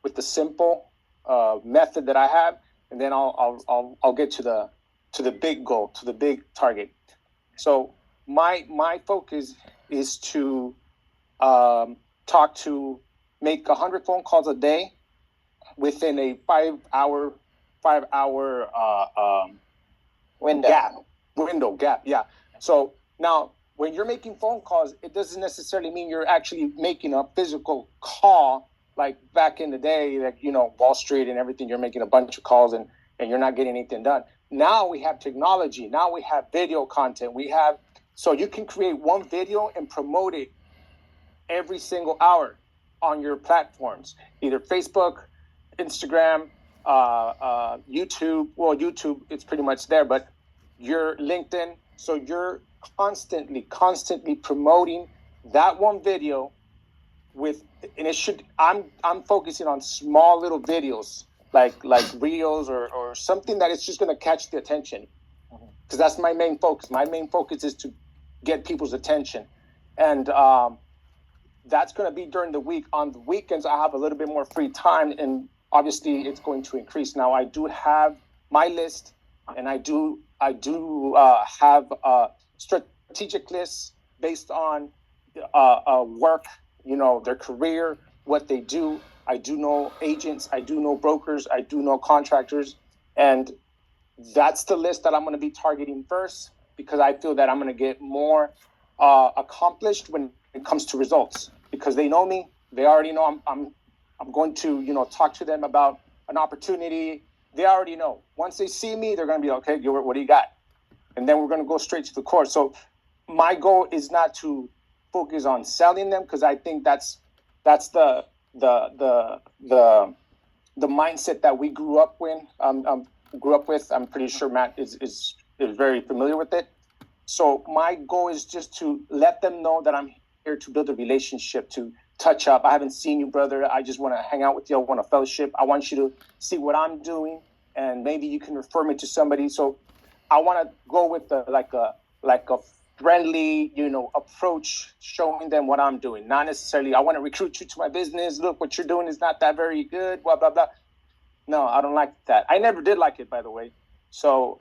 with the simple method that I have, and then I'll get to the big goal, to the big target. So my focus is to make 100 phone calls a day within a 5 hour window gap. Yeah. So now, when you're making phone calls, it doesn't necessarily mean you're actually making a physical call like back in the day, like, Wall Street and everything. You're making a bunch of calls and you're not getting anything done. Now we have technology. Now we have video content. So you can create one video and promote it every single hour on your platforms, either Facebook, Instagram, YouTube. Well, YouTube, it's pretty much there, but your LinkedIn. So you're constantly promoting that one video I'm focusing on small little videos like reels or something that is just going to catch the attention, because that's my main focus. My main focus is to get people's attention, and that's going to be during the week. On the weekends, I have a little bit more free time, and obviously it's going to increase. Now I do have my list, and I do have strategic list based on work, their career, what they do. I do know agents, I do know brokers, I do know contractors, and that's the list that I'm going to be targeting first because I feel that I'm going to get more accomplished when it comes to results because they know me. They already know I'm going to talk to them about an opportunity. They already know. Once they see me, they're going to be okay. Gilbert, what do you got? And then we're going to go straight to the core. So my goal is not to focus on selling them because I think that's the mindset that we grew up with. I'm pretty sure Matt is very familiar with it. So my goal is just to let them know that I'm here to build a relationship, to touch up. I haven't seen you, brother. I just want to hang out with you. I want a fellowship. I want you to see what I'm doing, and maybe you can refer me to somebody. So I want to go with like a friendly, approach, showing them what I'm doing. Not necessarily, I want to recruit you to my business. Look, what you're doing is not that very good, blah, blah, blah. No, I don't like that. I never did like it, by the way. So,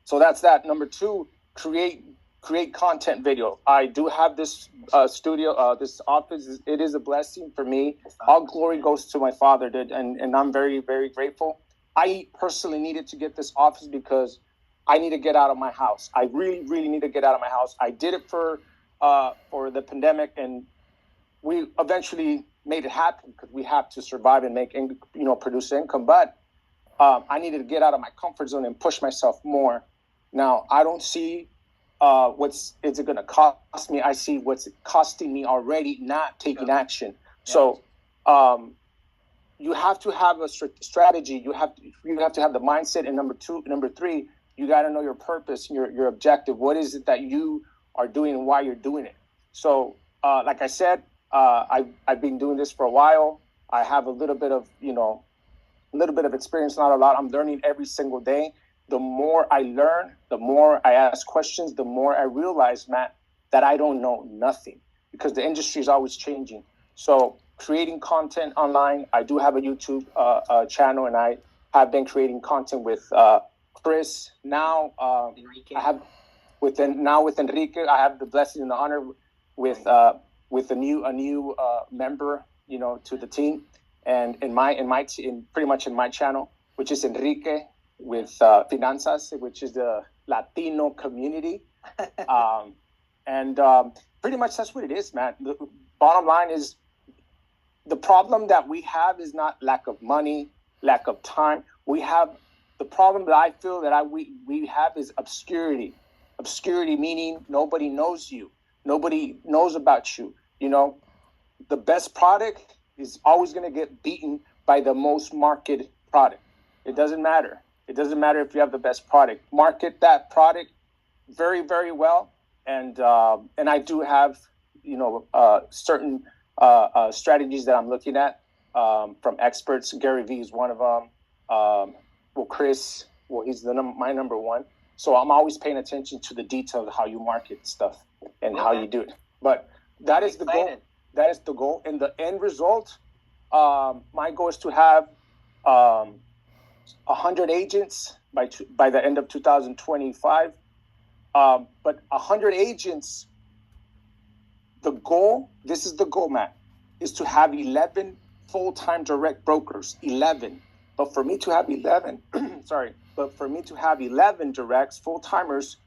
so that's that. Number two, create content video. I do have this studio, this office. It is a blessing for me. All glory goes to my father, dude, and I'm very, very grateful. I personally needed to get this office because I need to get out of my house. I really, really need to get out of my house. I did it for the pandemic, and we eventually made it happen because we have to survive and make, produce income. But I needed to get out of my comfort zone and push myself more. Now, I don't see what's is it going to cost me. I see what's costing me already not taking action. Yeah. So you have to have a strategy. You have to have the mindset. And number three, you got to know your purpose and your objective. What is it that you are doing and why you're doing it? So, like I said, I've been doing this for a while. I have a little bit of experience, not a lot. I'm learning every single day. The more I learn, the more I ask questions, the more I realize, Matt, that I don't know nothing because the industry is always changing. So creating content online, I do have a YouTube channel, and I have been creating content with Chris. Now Enrique. I have with Enrique. I have the blessing and the honor with a new member, to the team, and in pretty much in my channel, which is Enrique with Finanzas, which is the Latino community, and pretty much that's what it is, man. The bottom line is the problem that we have is not lack of money, lack of time. We have the problem that I feel that we have is obscurity. Obscurity meaning nobody knows you, nobody knows about you. The best product is always going to get beaten by the most marketed product. It doesn't matter. It doesn't matter if you have the best product. Market that product very, very well. And I do have, certain strategies that I'm looking at from experts. Gary Vee is one of them. Chris, he's my number one. So I'm always paying attention to the detail of how you market stuff and how you do it. But that is the goal. That is the goal. And the end result, my goal is to have 100 agents by the end of 2025. But 100 agents, this is the goal, Matt, is to have 11 full-time direct brokers, 11. But for me to have 11, directs, full-timers,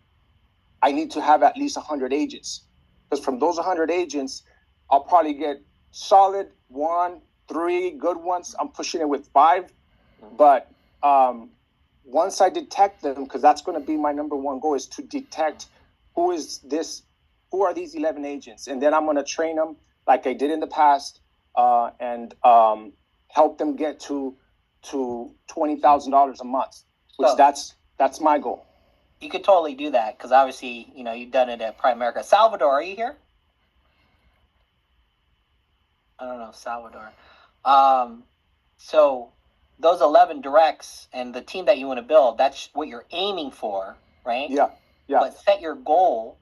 I need to have at least 100 agents. Because from those 100 agents, I'll probably get solid 1, 3 good ones. I'm pushing it with 5. But once I detect them, because that's going to be my number one goal, is to detect who are these 11 agents. And then I'm going to train them like I did in the past and help them get to $20,000 a month, which that's my goal. You could totally do that because obviously, you've done it at Primerica. Salvador, are you here? I don't know, Salvador. So those 11 directs and the team that you want to build, that's what you're aiming for, right? Yeah. But set your goal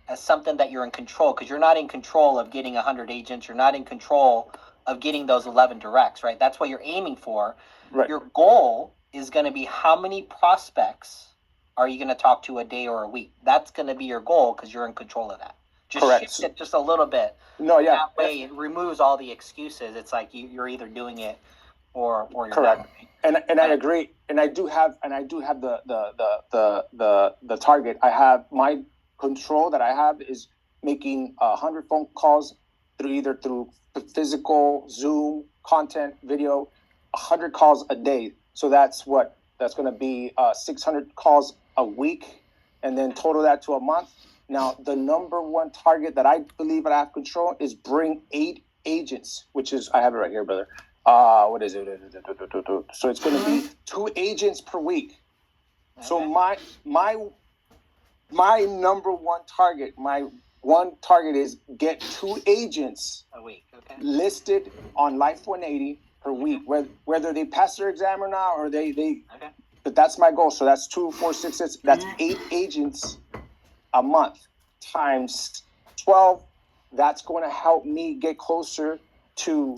as something that you're in control, because you're not in control of getting 100 agents. You're not in control of getting those 11 directs, right? That's what you're aiming for. Right. Your goal is going to be how many prospects are you going to talk to a day or a week? That's going to be your goal because you're in control of that. Just Correct. shift it just a little bit. No, yeah. That way it removes all the excuses. It's like you're either doing it or you're Correct. not. And I agree. And I do have the target. I have my control that I have is making 100 phone calls through physical Zoom content, video, 100 calls a day. So that's going to be 600 calls a week, and then total that to a month. Now, the number one target that I believe that I have control is bring 8 agents, which is, I have it right here, brother. What is it? So it's going to be 2 agents per week. Okay. So my number one target, is get 2 agents a week, okay, listed on Life 180 per week, whether they pass their exam or not, or they. Okay. But that's my goal. So that's 2, 4, 6, 6. That's 8 agents a month times 12. That's going to help me get closer to,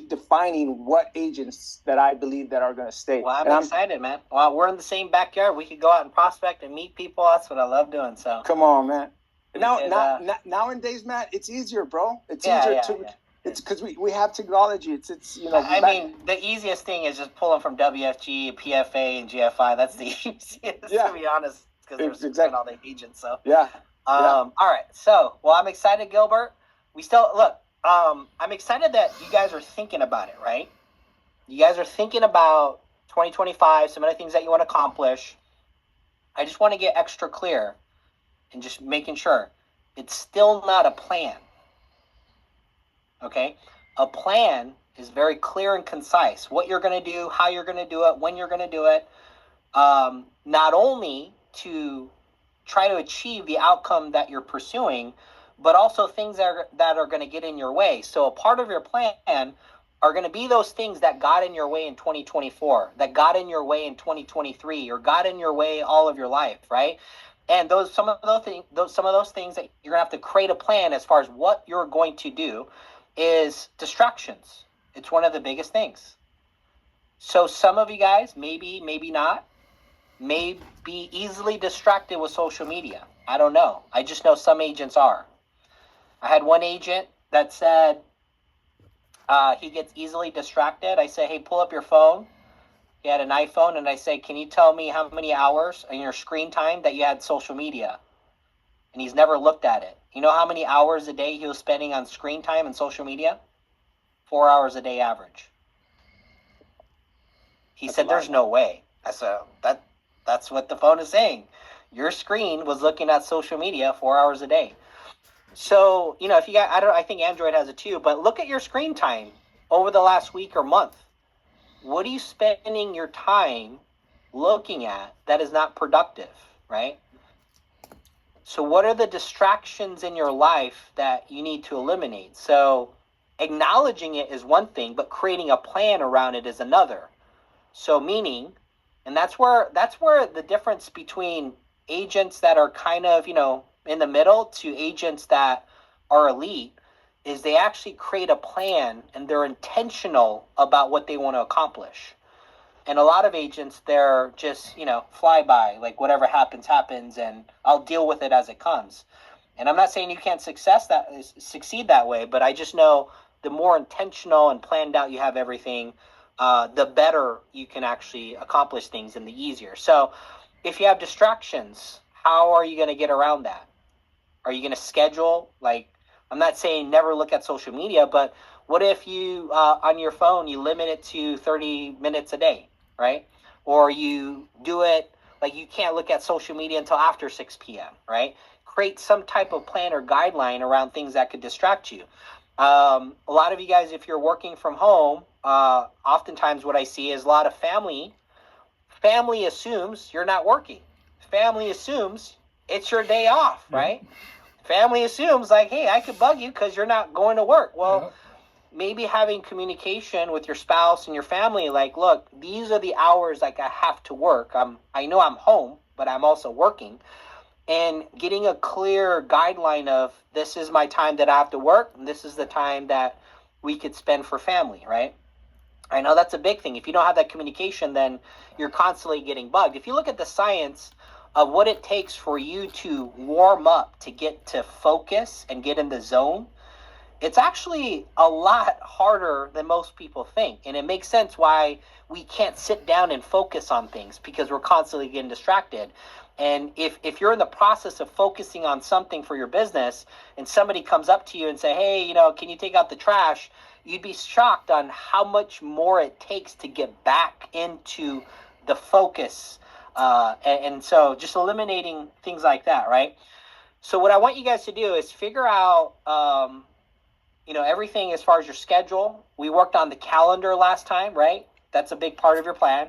defining what agents that I believe that are going to stay. Well, I'm excited, man. Well, we're in the same backyard. We could go out and prospect and meet people. That's what I love doing. So come on, man. Nowadays, Matt, it's easier, bro. It's easier to. Yeah. It's because we have technology. It's I mean, the easiest thing is just pulling from WFG, PFA, and GFI. That's the easiest, to be honest, because they're all the agents. So yeah. All right. So, well, I'm excited, Gilbert. We still look. I'm excited that you guys are thinking about it, right? You guys are thinking about 2025, some of the things that you want to accomplish. I just want to get extra clear and just making sure it's still not a plan. Okay? A plan is very clear and concise. What you're going to do, how you're going to do it, when you're going to do it. Not only to try to achieve the outcome that you're pursuing, but also things that are going to get in your way. So a part of your plan are going to be those things that got in your way in 2024, that got in your way in 2023, or got in your way all of your life, right? And some of those things that you're going to have to create a plan as far as what you're going to do is distractions. It's one of the biggest things. So some of you guys, maybe not, may be easily distracted with social media. I don't know. I just know some agents are. I had one agent that said he gets easily distracted. I say, hey, pull up your phone. He had an iPhone, and I say, can you tell me how many hours in your screen time that you had social media? And he's never looked at it. You know how many hours a day he was spending on screen time and social media? 4 hours a day average. He said, there's no way. I said, that's what the phone is saying. Your screen was looking at social media 4 hours a day. So, if you got, I think Android has it too, but look at your screen time over the last week or month. What are you spending your time looking at that is not productive, right? So what are the distractions in your life that you need to eliminate? So acknowledging it is one thing, but creating a plan around it is another. So meaning, and that's where the difference between agents that are kind of, in the middle to agents that are elite is they actually create a plan and they're intentional about what they want to accomplish. And a lot of agents, they're just, fly by, like whatever happens, and I'll deal with it as it comes. And I'm not saying you can't succeed that way, but I just know the more intentional and planned out you have everything, the better you can actually accomplish things and the easier. So if you have distractions, how are you going to get around that? Are you going to schedule, I'm not saying never look at social media, but what if you, on your phone, you limit it to 30 minutes a day, right? Or you do it, you can't look at social media until after 6 p.m., right? Create some type of plan or guideline around things that could distract you. A lot of you guys, if you're working from home, oftentimes what I see is a lot of family assumes you're not working. Family assumes it's your day off, right? Family assumes hey, I could bug you because you're not going to work. Well, maybe having communication with your spouse and your family, look, these are the hours I have to work. I know I'm home, but I'm also working. And getting a clear guideline of this is my time that I have to work, and this is the time that we could spend for family, right? I know that's a big thing. If you don't have that communication, then you're constantly getting bugged. If you look at the science of what it takes for you to warm up, to get to focus and get in the zone, it's actually a lot harder than most people think. And it makes sense why we can't sit down and focus on things, because we're constantly getting distracted. And if you're in the process of focusing on something for your business and somebody comes up to you and say, hey, can you take out the trash? You'd be shocked on how much more it takes to get back into the focus. And so just eliminating things like that, right? So what I want you guys to do is figure out, everything as far as your schedule. We worked on the calendar last time, right? That's a big part of your plan.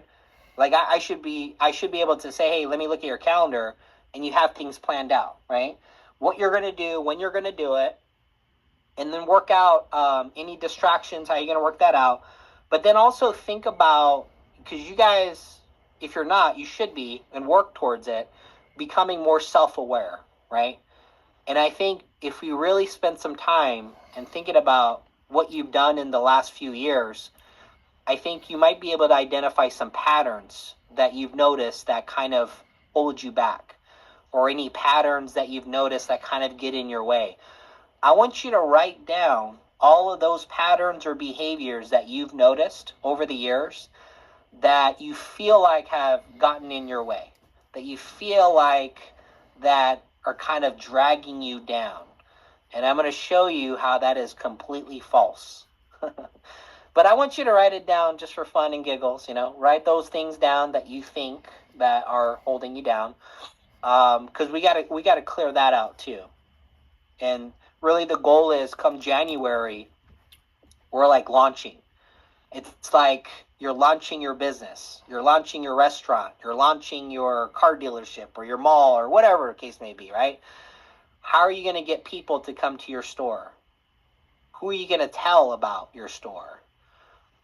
Like I should be able to say, hey, let me look at your calendar, and you have things planned out, right? What you're going to do, when you're going to do it, and then work out any distractions, how you're going to work that out. But then also think about, because you guys, if you're not, you should be, and work towards it, becoming more self-aware, right? And I think if we really spend some time and thinking about what you've done in the last few years, I think you might be able to identify some patterns that you've noticed that kind of hold you back, or any patterns that you've noticed that kind of get in your way. I want you to write down all of those patterns or behaviors that you've noticed over the years that you feel like have gotten in your way, that you feel like that are kind of dragging you down. And I'm going to show you how that is completely false. But I want you to write it down just for fun and giggles, write those things down that you think that are holding you down. Because we gotta clear that out too. And really the goal is, come January, we're like launching. It's like you're launching your business, you're launching your restaurant, you're launching your car dealership or your mall or whatever the case may be, right? How are you going to get people to come to your store? Who are you going to tell about your store?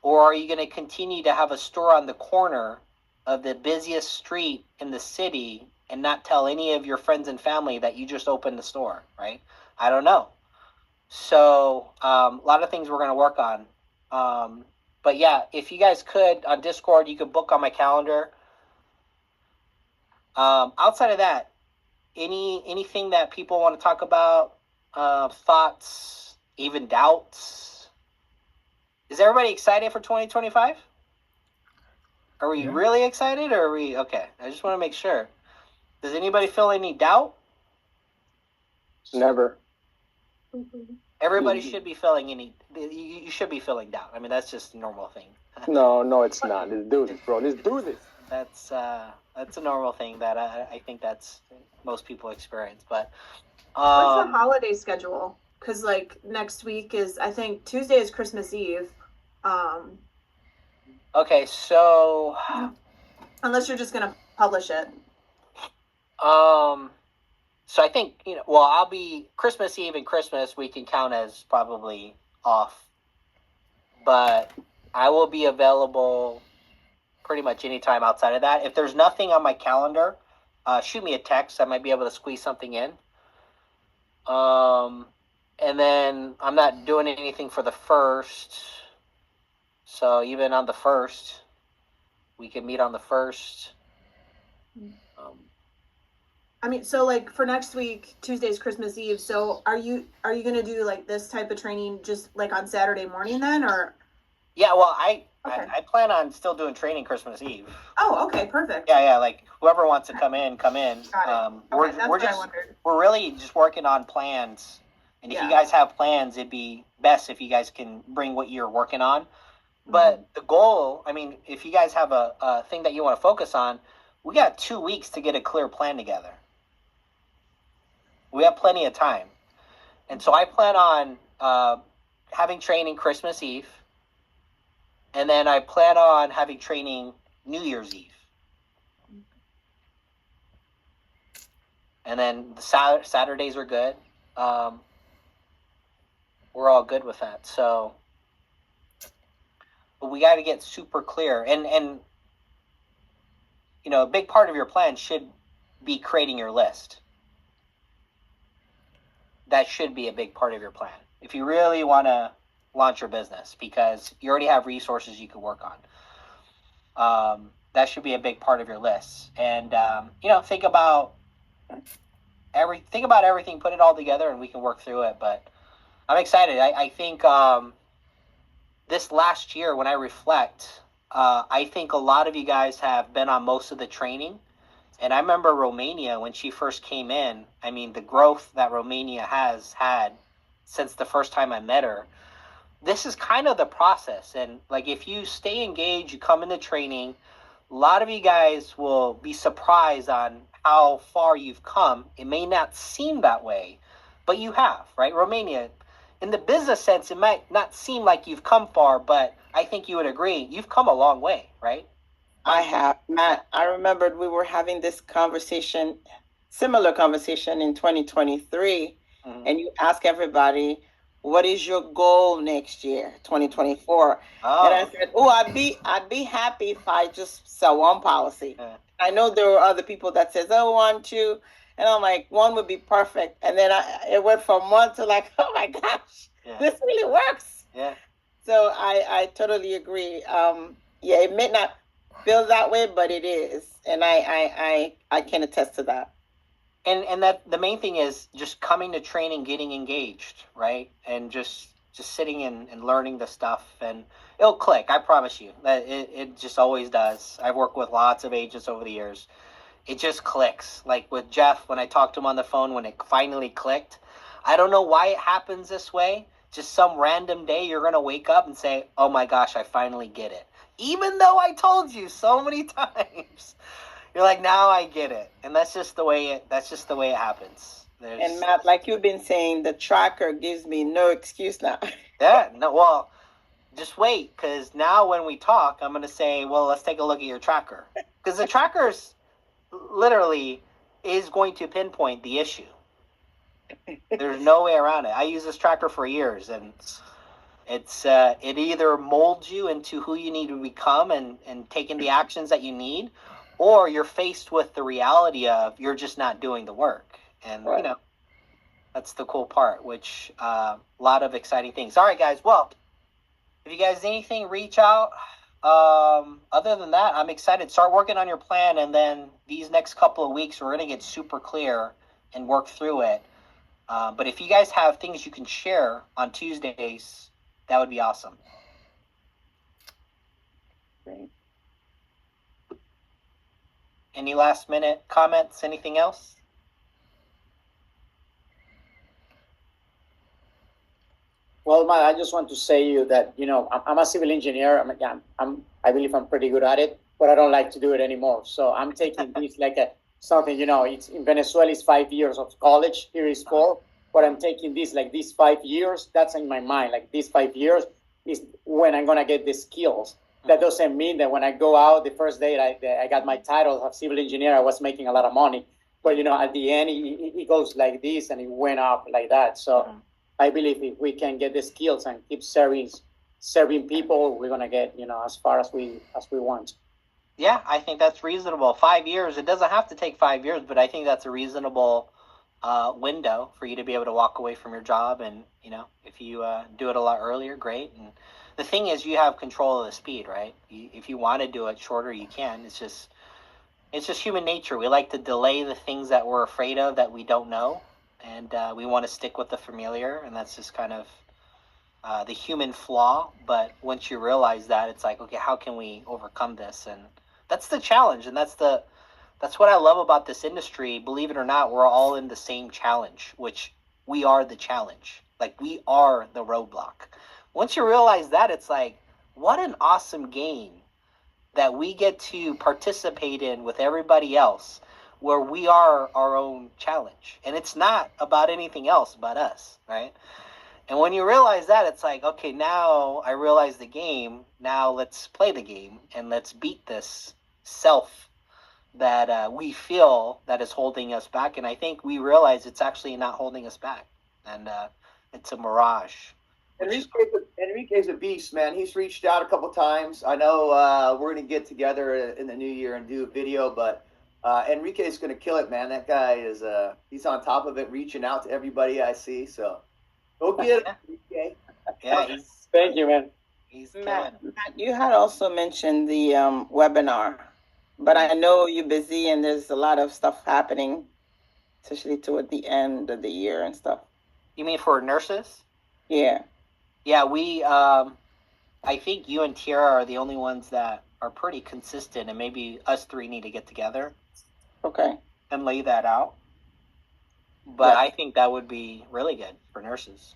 Or are you going to continue to have a store on the corner of the busiest street in the city and not tell any of your friends and family that you just opened the store, right? I don't know. So a lot of things we're going to work on. But yeah, if you guys could, on Discord, you could book on my calendar. Outside of that, anything that people want to talk about, thoughts, even doubts? Is everybody excited for 2025? Are we really excited, or are we okay? I just want to make sure. Does anybody feel any doubt? Never. Everybody should be feeling you should be feeling doubt. I mean, that's just a normal thing. No, it's not. Let's do this, bro. Let's do this. That's a normal thing that I think that's most people experience. But what's the holiday schedule? Because like next week is, I think Tuesday is Christmas Eve. Okay, so unless you're just gonna publish it. So I think, I'll be Christmas Eve and Christmas we can count as probably off, but I will be available pretty much anytime outside of that. If there's nothing on my calendar, shoot me a text. I might be able to squeeze something in. And then I'm not doing anything for the 1st. So even on the 1st, we can meet on the 1st. I mean, so like for next week, Tuesday's Christmas Eve. So are you gonna do like this type of training just like on Saturday morning then, or? Yeah, well, I plan on still doing training Christmas Eve. Oh, okay, perfect. Yeah, like whoever wants to come in, come in. Got it. Okay, we're really just working on plans. And if you guys have plans, it'd be best if you guys can bring what you're working on. But the goal, I mean, if you guys have a thing that you want to focus on, we got 2 weeks to get a clear plan together. We have plenty of time. And so I plan on having training Christmas Eve. And then I plan on having training New Year's Eve. And then the Saturdays are good. We're all good with that. So but we got to get super clear. And a big part of your plan should be creating your list. That should be a big part of your plan. If you really want to launch your business because you already have resources you can work on. That should be a big part of your list. And think about everything, put it all together, and we can work through it. But I'm excited. I think this last year, when I reflect, I think a lot of you guys have been on most of the training. And I remember Romania when she first came in. I mean, the growth that Romania has had since the first time I met her. This is kind of the process. And like, if you stay engaged, you come into training, a lot of you guys will be surprised on how far you've come. It may not seem that way, but you have, right? Romania, in the business sense, it might not seem like you've come far, but I think you would agree, you've come a long way, right? I have, Matt. I remembered we were having this conversation, similar conversation in 2023, and you ask everybody, what is your goal next year, 2024? And I said, I'd be happy if I just sell one policy. Yeah. I know there were other people that says, oh, 1, 2, and I'm like, 1 would be perfect. And then it went from 1 to like, oh my gosh, this really works. Yeah. So I totally agree. It may not feel that way, but it is, and I can attest to that. And that the main thing is just coming to training, getting engaged, right? And just sitting and learning the stuff, and it'll click. I promise you that it just always does. I've worked with lots of agents over the years. It just clicks. Like with Jeff, when I talked to him on the phone, when it finally clicked, I don't know why it happens this way. Just some random day you're gonna wake up and say, "Oh my gosh, I finally get it." Even though I told you so many times. You're like, now I get it. And that's just the way it happens. And Matt, like you've been saying, the tracker gives me no excuse now. Yeah, no, well, just wait, because now when we talk, I'm going to say, well, let's take a look at your tracker. Because the tracker's literally is going to pinpoint the issue. There's no way around it. I use this tracker for years, and it either molds you into who you need to become and taking the actions that you need, or you're faced with the reality of you're just not doing the work. And, right. That's the cool part, which a lot of exciting things. All right, guys. Well, if you guys need anything, reach out. Other than that, I'm excited. Start working on your plan, and then these next couple of weeks, we're going to get super clear and work through it. But if you guys have things you can share on Tuesdays, that would be awesome. Great. Any last minute comments? Anything else? Well, Matt, I just want to say you that, I'm a civil engineer. I believe I'm pretty good at it, but I don't like to do it anymore. So I'm taking this like something, it's in Venezuela is 5 years of college. Here is 4, but I'm taking this like these 5 years. That's in my mind. Like these 5 years is when I'm going to get the skills. That doesn't mean that when I go out the first day I got my title of civil engineer, I was making a lot of money. But, at the end, it goes like this and it went up like that. So I believe if we can get the skills and keep serving people, we're going to get, as far as we want. Yeah, I think that's reasonable. 5 years. It doesn't have to take 5 years, but I think that's a reasonable window for you to be able to walk away from your job. And, if you do it a lot earlier, great. And the thing is, you have control of the speed, right? If you want to do it shorter, you can. It's just human nature. We like to delay the things that we're afraid of that we don't know, and we want to stick with the familiar, and that's just kind of the human flaw. But once you realize that, it's like, okay, how can we overcome this? And that's the challenge, and that's what I love about this industry. Believe it or not, we're all in the same challenge, which we are the challenge. Like, we are the roadblock. Once you realize that, it's like, what an awesome game that we get to participate in with everybody else, where we are our own challenge. And it's not about anything else but us, right? And when you realize that, it's like, okay, now I realize the game. Now let's play the game and let's beat this self that we feel that is holding us back. And I think we realize it's actually not holding us back. And it's a mirage. Enrique's a beast, man. He's reached out a couple times. I know we're going to get together in the new year and do a video, but Enrique's going to kill it, man. That guy is he's on top of it, reaching out to everybody I see. So go get it, Enrique. Yeah, Thank you, man. He's killing Matt, it. Matt, you had also mentioned the webinar, but I know you're busy and there's a lot of stuff happening, especially toward the end of the year and stuff. You mean for nurses? Yeah. Yeah, we. I think you and Tiara are the only ones that are pretty consistent, and maybe us three need to get together Okay. and lay that out. But Yeah. I think that would be really good for nurses.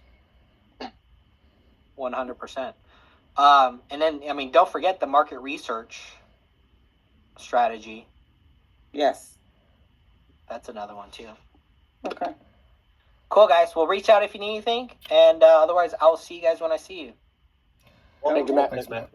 100%. And then, I mean, don't forget the market research strategy. Yes. That's another one, too. Okay. Cool, guys. Well, reach out if you need anything. And otherwise, I'll see you guys when I see you. Thank you, Matt. Thanks, Matt.